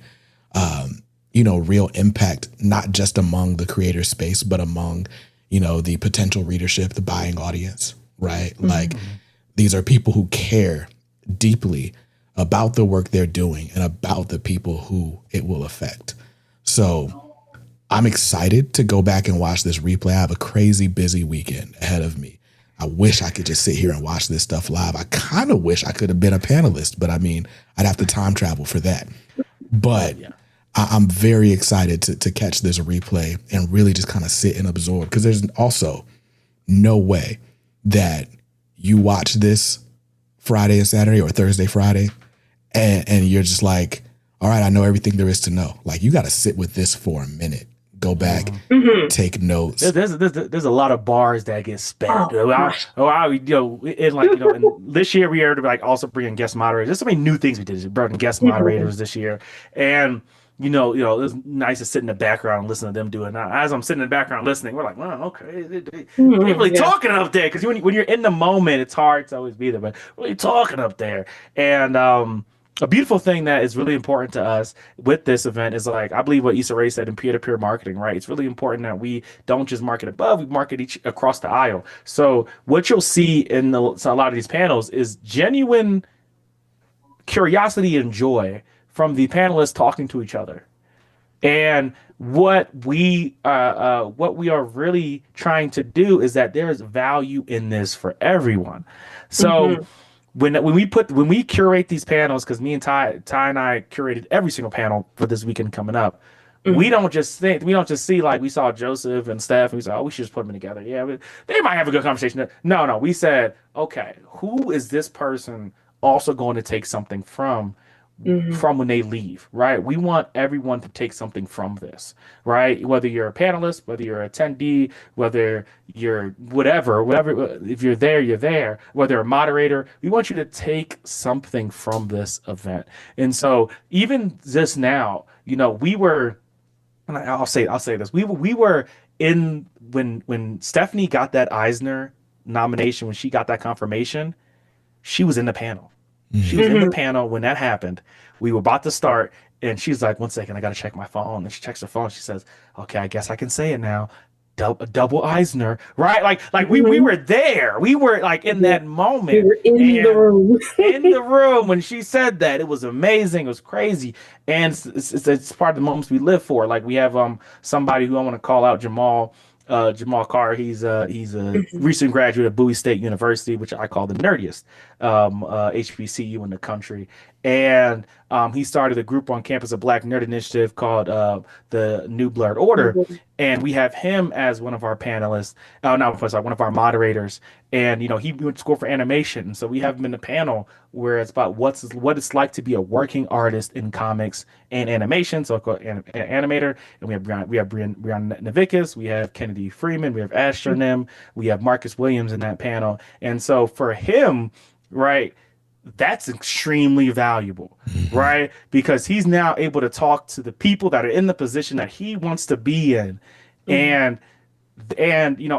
real impact, not just among the creator space, but among, the potential readership, the buying audience, right? Like, these are people who care deeply about the work they're doing and about the people who it will affect. So I'm excited to go back and watch this replay. I have a crazy busy weekend ahead of me. I wish I could just sit here and watch this stuff live. I kind of wish I could have been a panelist, but I mean, I'd have to time travel for that. But I'm very excited to catch this replay and really just kind of sit and absorb, because there's also no way that you watch this Friday and Saturday or Thursday, Friday, and you're just like, all right, I know everything there is to know. Like, you got to sit with this for a minute, go back, Mhm. take notes. There's a lot of bars that get spent. Oh, gosh. And this year we are like also bringing guest moderators. There's so many new things we did. We brought in guest Mhm. moderators this year, and it was nice to sit in the background and listen to them do it. Now, as I'm sitting in the background listening, we're like, wow, okay, they Mhm. really Yeah. talking up there. Because when you're in the moment, it's hard to always be there, but really talking up there. And a beautiful thing that is really important to us with this event is like I believe what Issa Rae said in peer-to-peer marketing, right? It's really important that we don't just market above, we market each across the aisle. So what you'll see in so a lot of these panels is genuine curiosity and joy from the panelists talking to each other. And what we are really trying to do is that there is value in this for everyone. So Mhm. when we curate these panels, because me and Ty and I curated every single panel for this weekend coming up, Mhm. we don't just see like we saw Joseph and Steph and we said, oh, we should just put them together. Yeah, but they might have a good conversation. No, we said, okay, who is this person also going to take something Mhm. from when they leave, right? We want everyone to take something from this, right? Whether you're a panelist, whether you're an attendee, whether you're whatever, if you're there, you're there, whether a moderator, we want you to take something from this event. And so even just now, we were, and I'll say this, we were in when Stephanie got that Eisner nomination, when she got that confirmation, she was in the panel. She was in the Mhm. panel when that happened. We were about to start, and she's like, "1 second, I got to check my phone." And she checks her phone. She says, "Okay, I guess I can say it now. Double Eisner, right? Like we Mhm. were there. We were like in Yeah. that We moment, were in the and room. in the room when she said that, it was amazing. It was crazy, and it's part of the moments we live for. Like we have somebody who I want to call out, Jamal Carr. He's a Mhm. recent graduate of Bowie State University, which I call the nerdiest HBCU in the country. And he started a group on campus, a Black Nerd Initiative called the New Blood Order. Mhm. And we have him as one of our panelists, not sorry, one of our moderators. And he went to school for animation, and so we have him in the panel where it's about what it's like to be a working artist in comics and animation. So animator, and we have Brian Navikas, we have Kennedy Freeman, we have Astronym, we have Marcus Williams in that panel. And so for him, right, that's extremely valuable, right? Because he's now able to talk to the people that are in the position that he wants to be in. Mhm. And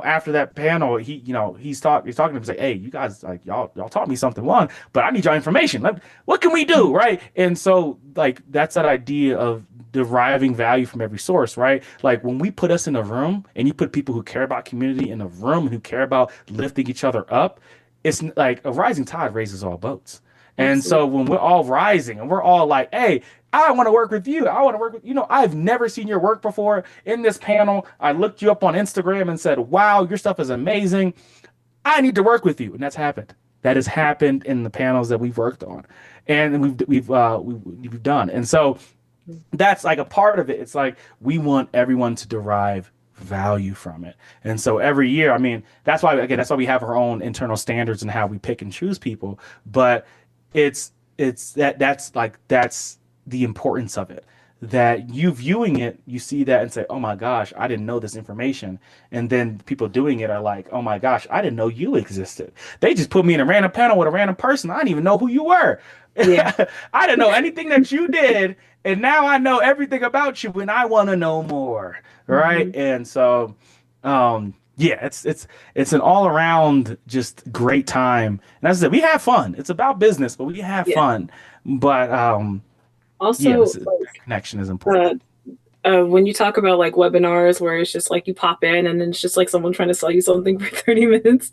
after that panel, he's talking to me, like, hey, you guys, like, y'all taught me something one, but I need your information. Like, what can we do, right? And so like that's that idea of deriving value from every source, right? Like when we put us in a room and you put people who care about community in a room and who care about lifting each other up, it's like a rising tide raises all boats. And so Absolutely. when we're all rising and we're all like, hey, I want to work with you. I want to work with, I've never seen your work before. In this panel, I looked you up on Instagram and said, wow, your stuff is amazing. I need to work with you. And that's happened. That has happened in the panels that we've worked on and we've done. And so that's like a part of it. It's like we want everyone to derive value from it. And so every year, I mean, that's why we have our own internal standards and how we pick and choose people. But that's the importance of it. That you viewing it, you see that and say, "Oh my gosh, I didn't know this information." And then people doing it are like, "Oh my gosh, I didn't know you existed. They just put me in a random panel with a random person. I didn't even know who you were. Yeah. I didn't know anything that you did, and now I know everything about you, and I want to know more." Right? Mhm. And so, yeah, it's an all around just great time. And as I said, we have fun. It's about business, but we have Yeah. fun. But yeah, Also, connection is important. uh, when you talk about like webinars where it's just like you pop in and then it's just like someone trying to sell you something for 30 minutes.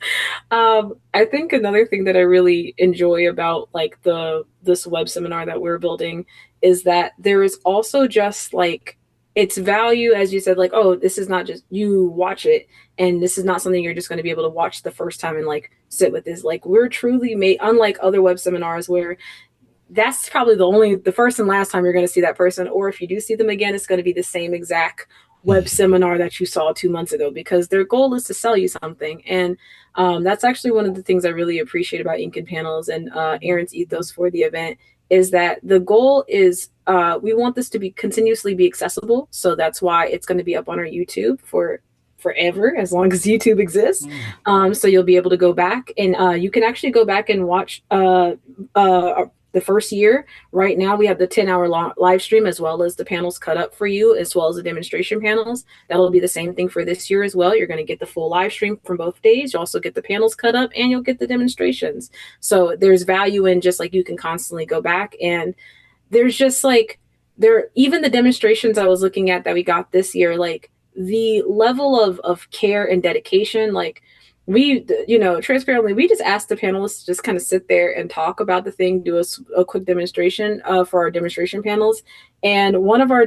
I think another thing that I really enjoy about like this web seminar that we're building is that there is also just like its value, as you said, like, oh, this is not just you watch it and this is not something you're just going to be able to watch the first time and like sit with this. Like we're truly made, unlike other web seminars where that's probably the first and last time you're going to see that person. Or if you do see them again, it's going to be the same exact web seminar that you saw 2 months ago because their goal is to sell you something. And that's actually one of the things I really appreciate about Ink and Panels and Aaron's ethos for the event is that the goal is we want this to be continuously be accessible. So that's why it's going to be up on our YouTube for forever, as long as YouTube exists. So you'll be able to go back, and you can actually go back and watch the first year. Right now we have the 10-hour live stream, as well as the panels cut up for you, as well as the demonstration panels. That'll be the same thing for this year as well. You're going to get the full live stream from both days. You also get the panels cut up, and you'll get the demonstrations. So there's value in just like you can constantly go back, and there's just like even the demonstrations I was looking at that we got this year, like the level of care and dedication, like we, transparently, we just asked the panelists to just kind of sit there and talk about the thing, do a quick demonstration for our demonstration panels. And one of our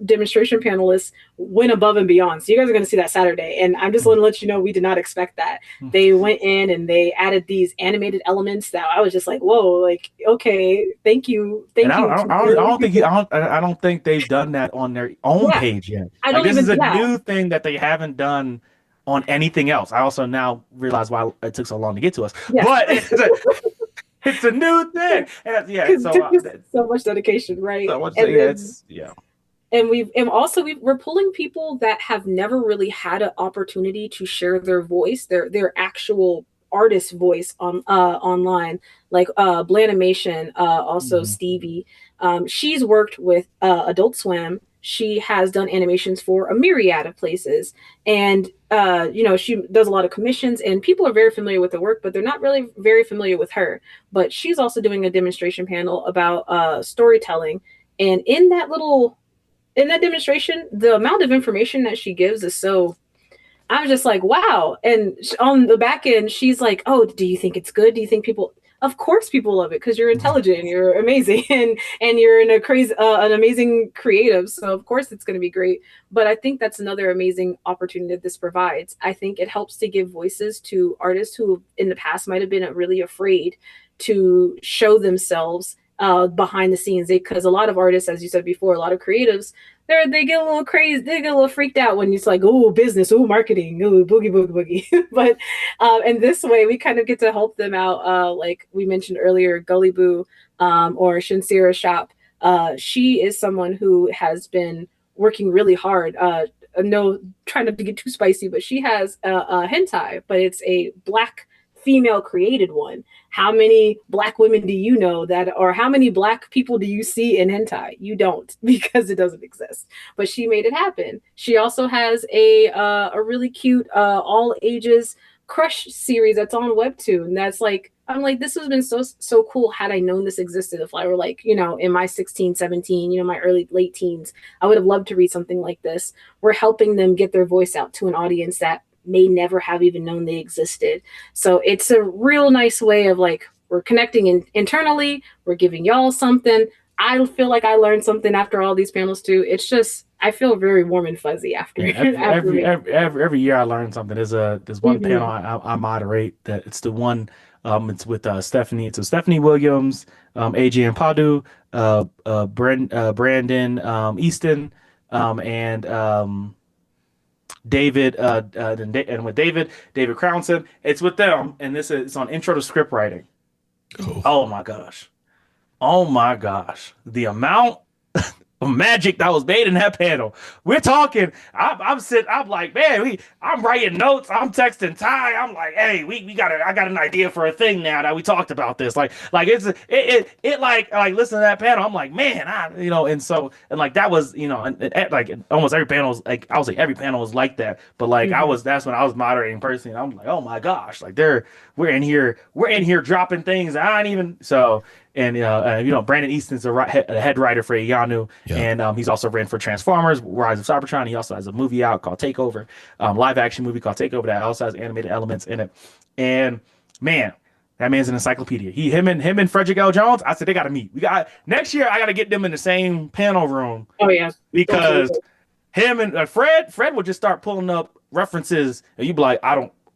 demonstration panelists went above and beyond. So you guys are going to see that Saturday. And I'm just going to let you know, we did not expect that. They went in and they added these animated elements that I was just like, whoa, like, okay, thank you. I don't think they've done that on their own page yet. This is a new thing that they haven't done on anything else. I also now realize why it took so long to get to us. Yeah. But it's a new thing. And so much dedication, right? So much, And we're pulling people that have never really had an opportunity to share their voice, their actual artist voice online, like Blanimation, also Stevie. She's worked with Adult Swim. She has done animations for a myriad of places, and she does a lot of commissions, and people are very familiar with her work, but they're not really very familiar with her. But she's also doing a demonstration panel about storytelling, and in that demonstration, the amount of information that she gives is so, I'm just like, wow. And on the back end, she's like, oh, do you think it's good? Do you think people, of course people love it, because you're intelligent and you're amazing and you're an amazing creative. So of course it's going to be great. But I think that's another amazing opportunity that this provides. I think it helps to give voices to artists who in the past might have been really afraid to show themselves behind the scenes, because a lot of artists, as you said before, a lot of creatives, they get a little crazy, they get a little freaked out when it's like, oh, business, oh, marketing, oh, boogie. But in this way, we kind of get to help them out. Like we mentioned earlier, Gully Boo or Shinsira Shop. She is someone who has been working really hard. No, trying not to get too spicy, but she has a hentai, but it's a Black female created one. How many Black women do you know or how many Black people do you see in hentai? You don't, because it doesn't exist. But she made it happen. She also has a really cute all ages crush series that's on Webtoon. That's like, I'm like, this has been so cool had I known this existed. If I were like, in my 16, 17, my late teens, I would have loved to read something like this. We're helping them get their voice out to an audience that may never have even known they existed. So it's a real nice way of like, we're connecting internally, we're giving y'all something. I feel like I learned something after all these panels too. It's just, I feel very warm and fuzzy after. Every year I learn something. There's one panel I moderate that it's the one, it's with Stephanie. It's Stephanie Williams, AJ and Padu, Brandon Easton, and David and with David Crownson. It's with them, and it's on intro to script writing. Oh my gosh, the amount magic that was made in that panel. We're talking. I'm like, man, I'm writing notes. I'm texting Ty. I'm like, hey, I got an idea for a thing now that we talked about this. Like listen to that panel. I'm like, man, and like that was, and like almost every panel was like, I was like, every panel was like that. But like that's when I was moderating personally. I'm like, oh my gosh, like we're in here dropping things. I ain't even so. And Brandon Easton's a head writer for Yanu, and he's also written for Transformers, Rise of Cybertron. He also has a movie out called Takeover, live action movie called Takeover that also has animated elements in it. And man, that man's an encyclopedia. Him and Frederick L. Jones. I said they got to meet. Next year. I got to get them in the same panel room. Oh yeah, because him and Fred will just start pulling up references, and you be like,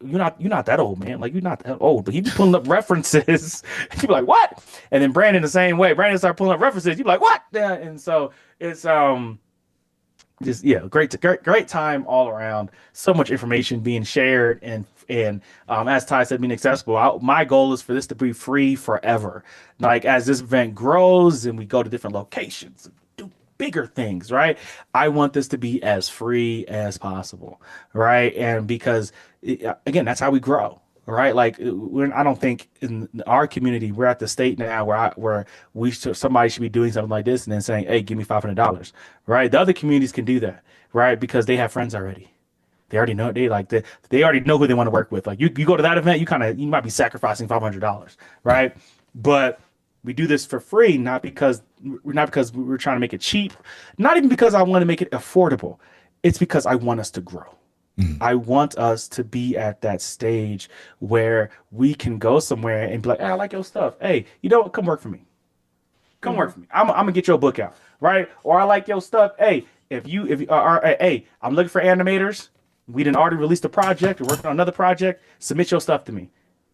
you're not that old, man. Like, you're not that old. But he be pulling up references. You be like, what? And then Brandon the same way. Brandon start pulling up references. You be like, what? Yeah. And so it's just yeah, great time all around. So much information being shared, and as Ty said, being accessible. My goal is for this to be free forever. Like as this event grows and we go to different locations, do bigger things, right? I want this to be as free as possible, right? And because again, that's how we grow. Right, like I don't think in our community we're at the state now where somebody should be doing something like this and then saying, "Hey, give me $500." Right, the other communities can do that, right, because they have friends already. They already know they already know who they want to work with. Like you go to that event, you might be sacrificing $500, right? But we do this for free, not because we're trying to make it cheap, not even because I want to make it affordable. It's because I want us to grow. I want us to be at that stage where we can go somewhere and be like, hey, I like your stuff. Hey, you know what? Come work for me. Come work for me. I'm gonna get your book out, right? Or I like your stuff. Hey, hey, I'm looking for animators. We didn't already released a project. We're working on another project. Submit your stuff to me,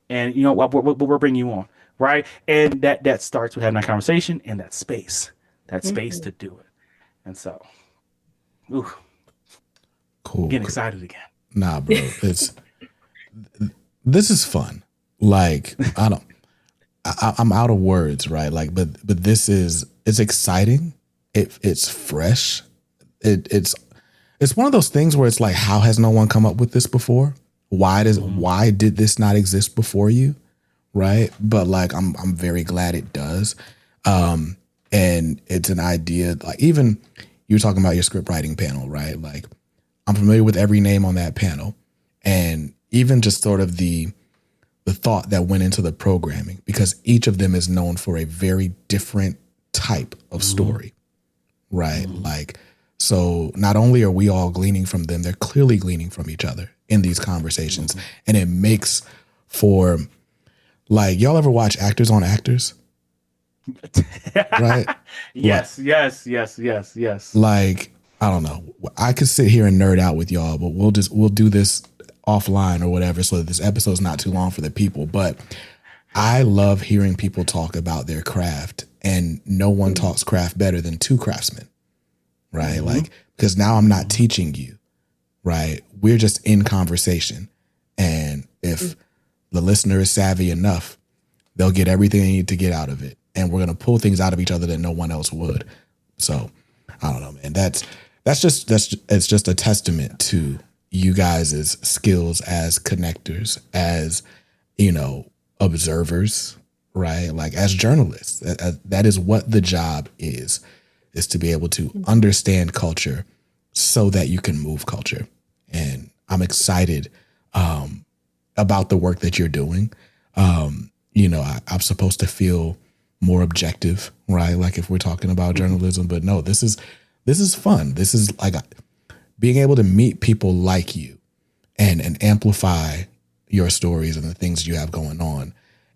and you know what? We're bringing you on, right? And that starts with having that conversation and that space to do it. And so, ooh, Cool. getting excited again. Nah, bro. This is fun. Like, I'm out of words, right? Like, but it's exciting. It's fresh. It's one of those things where it's like, how has no one come up with this before? Why did this not exist before you? Right. But like, I'm very glad it does. And it's an idea, like even you were talking about your script writing panel, right? Like I'm familiar with every name on that panel, and even just sort of the thought that went into the programming, because each of them is known for a very different type of story, right? Like, so not only are we all gleaning from them, they're clearly gleaning from each other in these conversations. And it makes for, like, y'all ever watch Actors on Actors? Right? Yes, yes, yes, yes, yes. Like, I don't know. I could sit here and nerd out with y'all, but we'll do this offline or whatever, so that this episode's not too long for the people. But I love hearing people talk about their craft, and no one talks craft better than two craftsmen, right? Like, because now I'm not teaching you, right? We're just in conversation. And if the listener is savvy enough, they'll get everything they need to get out of it. And we're going to pull things out of each other that no one else would. So I don't know, man. It's just a testament to you guys' skills as connectors, as, observers, right? Like as journalists, that is what the job is to be able to understand culture so that you can move culture. And I'm excited about the work that you're doing. I'm supposed to feel more objective, right? Like if we're talking about journalism, but no, this is fun. This is like being able to meet people like you and amplify your stories and the things you have going on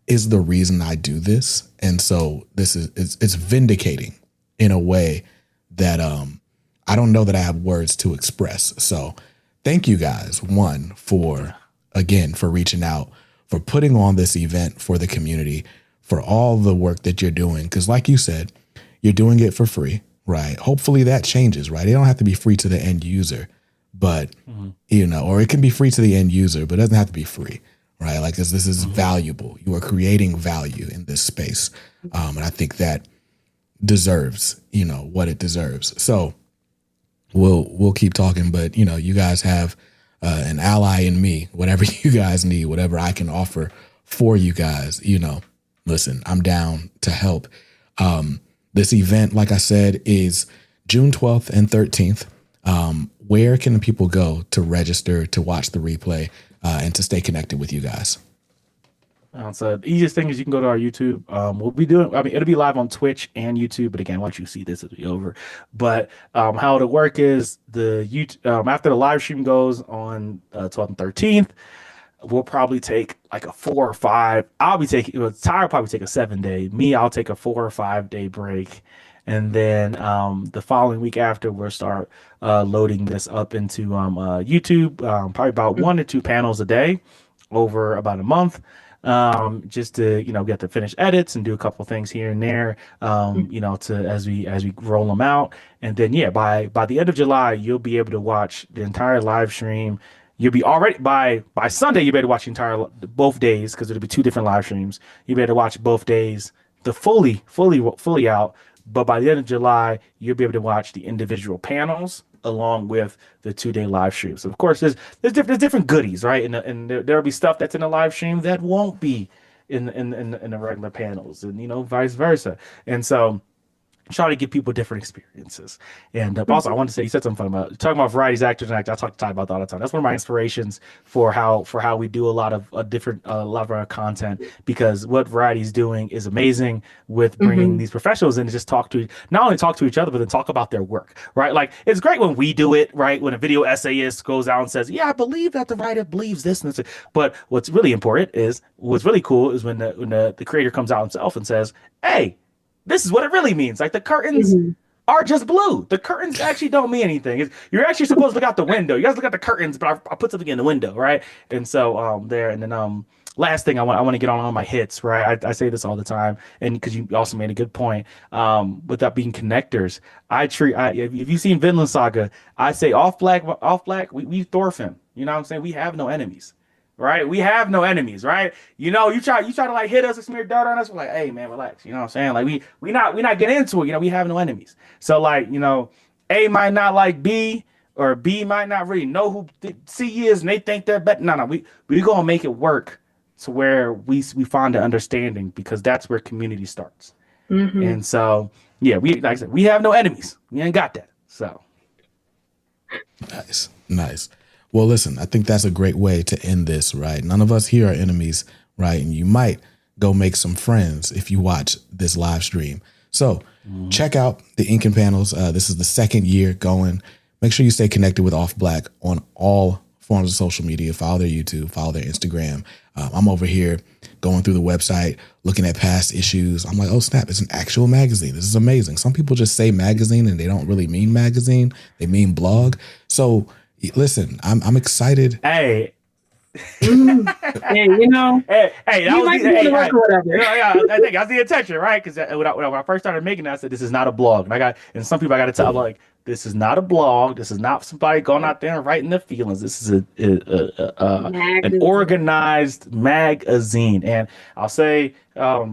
is the reason I do this. And so it's vindicating in a way that I don't know that I have words to express. So thank you guys, one, for reaching out, for putting on this event for the community, for all the work that you're doing. Because like you said, you're doing it for free, right? Hopefully that changes, right? It don't have to be free to the end user, but, or it can be free to the end user, but it doesn't have to be free, right? Like, because this is valuable. You are creating value in this space. And I think that deserves, what it deserves. So we'll keep talking, but, you guys have an ally in me, whatever you guys need, whatever I can offer for you guys, listen, I'm down to help. This event, like I said, is June 12th and 13th. Where can people go to register, to watch the replay, and to stay connected with you guys? So the easiest thing is you can go to our YouTube. It'll be live on Twitch and YouTube, but again, once you see this, it'll be over. But how it'll work is after the live stream goes on 12th and 13th, we'll probably take like a 4 or 5. Ty will probably take a 7-day. Me, I'll take a 4 or 5 day break. And then the following week after, we'll start loading this up into YouTube, probably about 1 to 2 panels a day over about a month. just to, get the finished edits and do a couple things here and there, to as we roll them out. And then yeah, by the end of July, you'll be able to watch the entire live stream. You'll be already by Sunday. You'll be able to watch the entire both days because it'll be two different live streams. You'll be able to watch both days, the fully out. But by the end of July, you'll be able to watch the individual panels along with the 2-day live stream. So of course, there's different goodies, right? And there'll be stuff that's in the live stream that won't be in the regular panels, and vice versa. And so try to give people different experiences. And also, I want to say, you said something fun about talking about varieties, actors, and actors. I talk to Ty about that all the time. That's one of my inspirations for how we do a lot of a lot of our content, because what Variety is doing is amazing with bringing these professionals in to just not only talk to each other, but then talk about their work, right? Like, it's great when we do it, right? When a video essayist goes out and says, yeah, I believe that the writer believes this and this. But what's really cool is when the creator comes out himself and says, hey, this is what it really means. Like, the curtains are just blue. The curtains actually don't mean anything. You're actually supposed to look out the window. You guys look at the curtains, but I put something in the window, right? And so there, and then last thing I want to get on my hits, right? I say this all the time, and because you also made a good point, without being connectors, if you've seen Vinland Saga, I say off black, we Thorfinn. You know what I'm saying? We have no enemies. Right, we have no enemies, right? You try to like hit us and smear dirt on us. We're like, hey man, relax. You know what I'm saying? Like we not getting into it. We have no enemies. So like, A might not like B, or B might not really know who C is, and they think they're better. No, we gonna make it work to where we find an understanding, because that's where community starts. And so yeah, like I said, we have no enemies. We ain't got that. So nice. Well, listen, I think that's a great way to end this, right? None of us here are enemies, right? And you might go make some friends if you watch this live stream. So check out the Inking panels. This is the second year going. Make sure you stay connected with Off Black on all forms of social media. Follow their YouTube, follow their Instagram. I'm over here going through the website, looking at past issues. I'm like, oh snap, it's an actual magazine. This is amazing. Some people just say magazine and they don't really mean magazine. They mean blog. So listen, I'm excited. Hey. Hey, hey, that was whatever. I think that's the intention, right? Because when I first started making it, I said this is not a blog, and some people I got to tell, like, this is not a blog. This is not somebody going out there and writing their feelings. This is an organized magazine, and I'll say,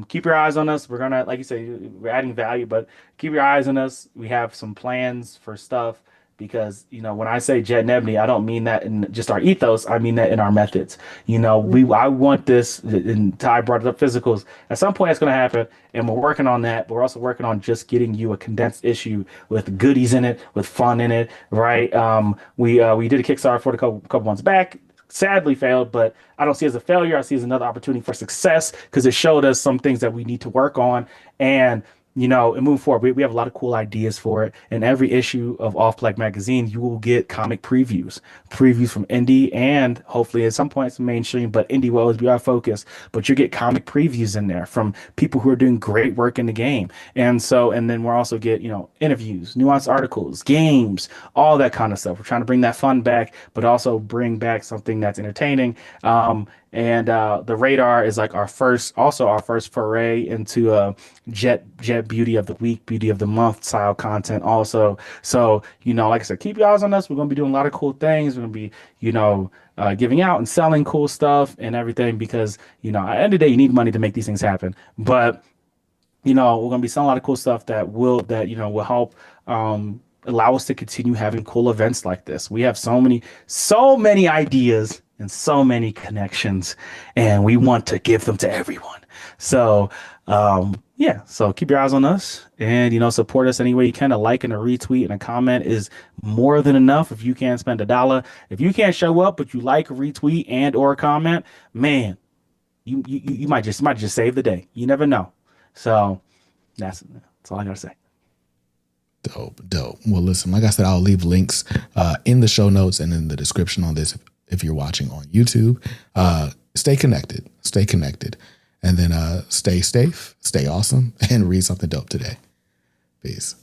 keep your eyes on us. We're gonna, like you say, we're adding value, but keep your eyes on us. We have some plans for stuff. Because, when I say Jet and Ebony, I don't mean that in just our ethos. I mean that in our methods. I want this, and Ty brought it up, physicals. At some point, it's going to happen, and we're working on that. But we're also working on just getting you a condensed issue with goodies in it, with fun in it, right? We did a Kickstarter for it a couple months back. Sadly failed, but I don't see it as a failure. I see it as another opportunity for success, because it showed us some things that we need to work on. And and move forward. We have a lot of cool ideas for it. In every issue of Off Black Magazine, you will get comic previews from indie, and hopefully at some point some mainstream, but indie will always be our focus. But you get comic previews in there from people who are doing great work in the game. And then we'll also get, interviews, nuanced articles, games, all that kind of stuff. We're trying to bring that fun back, but also bring back something that's entertaining. And the Radar is like our first foray into Jet Beauty of the Week, Beauty of the Month style content also. So, like I said, keep your eyes on us. We're going to be doing a lot of cool things. We're going to be, giving out and selling cool stuff and everything, because, at the end of the day, you need money to make these things happen. But, we're going to be selling a lot of cool stuff that will help allow us to continue having cool events like this. We have so many ideas and so many connections, and we want to give them to everyone. So, so keep your eyes on us, and, support us any way you can. A like and a retweet and a comment is more than enough. If you can't spend $1, if you can't show up, but you like, a retweet and or a comment, man, you might just save the day. You never know. So that's all I gotta say. Dope. Well, listen, like I said, I'll leave links in the show notes and in the description on this if you're watching on YouTube. Stay connected, and then stay safe, stay awesome, and read something dope today. Peace.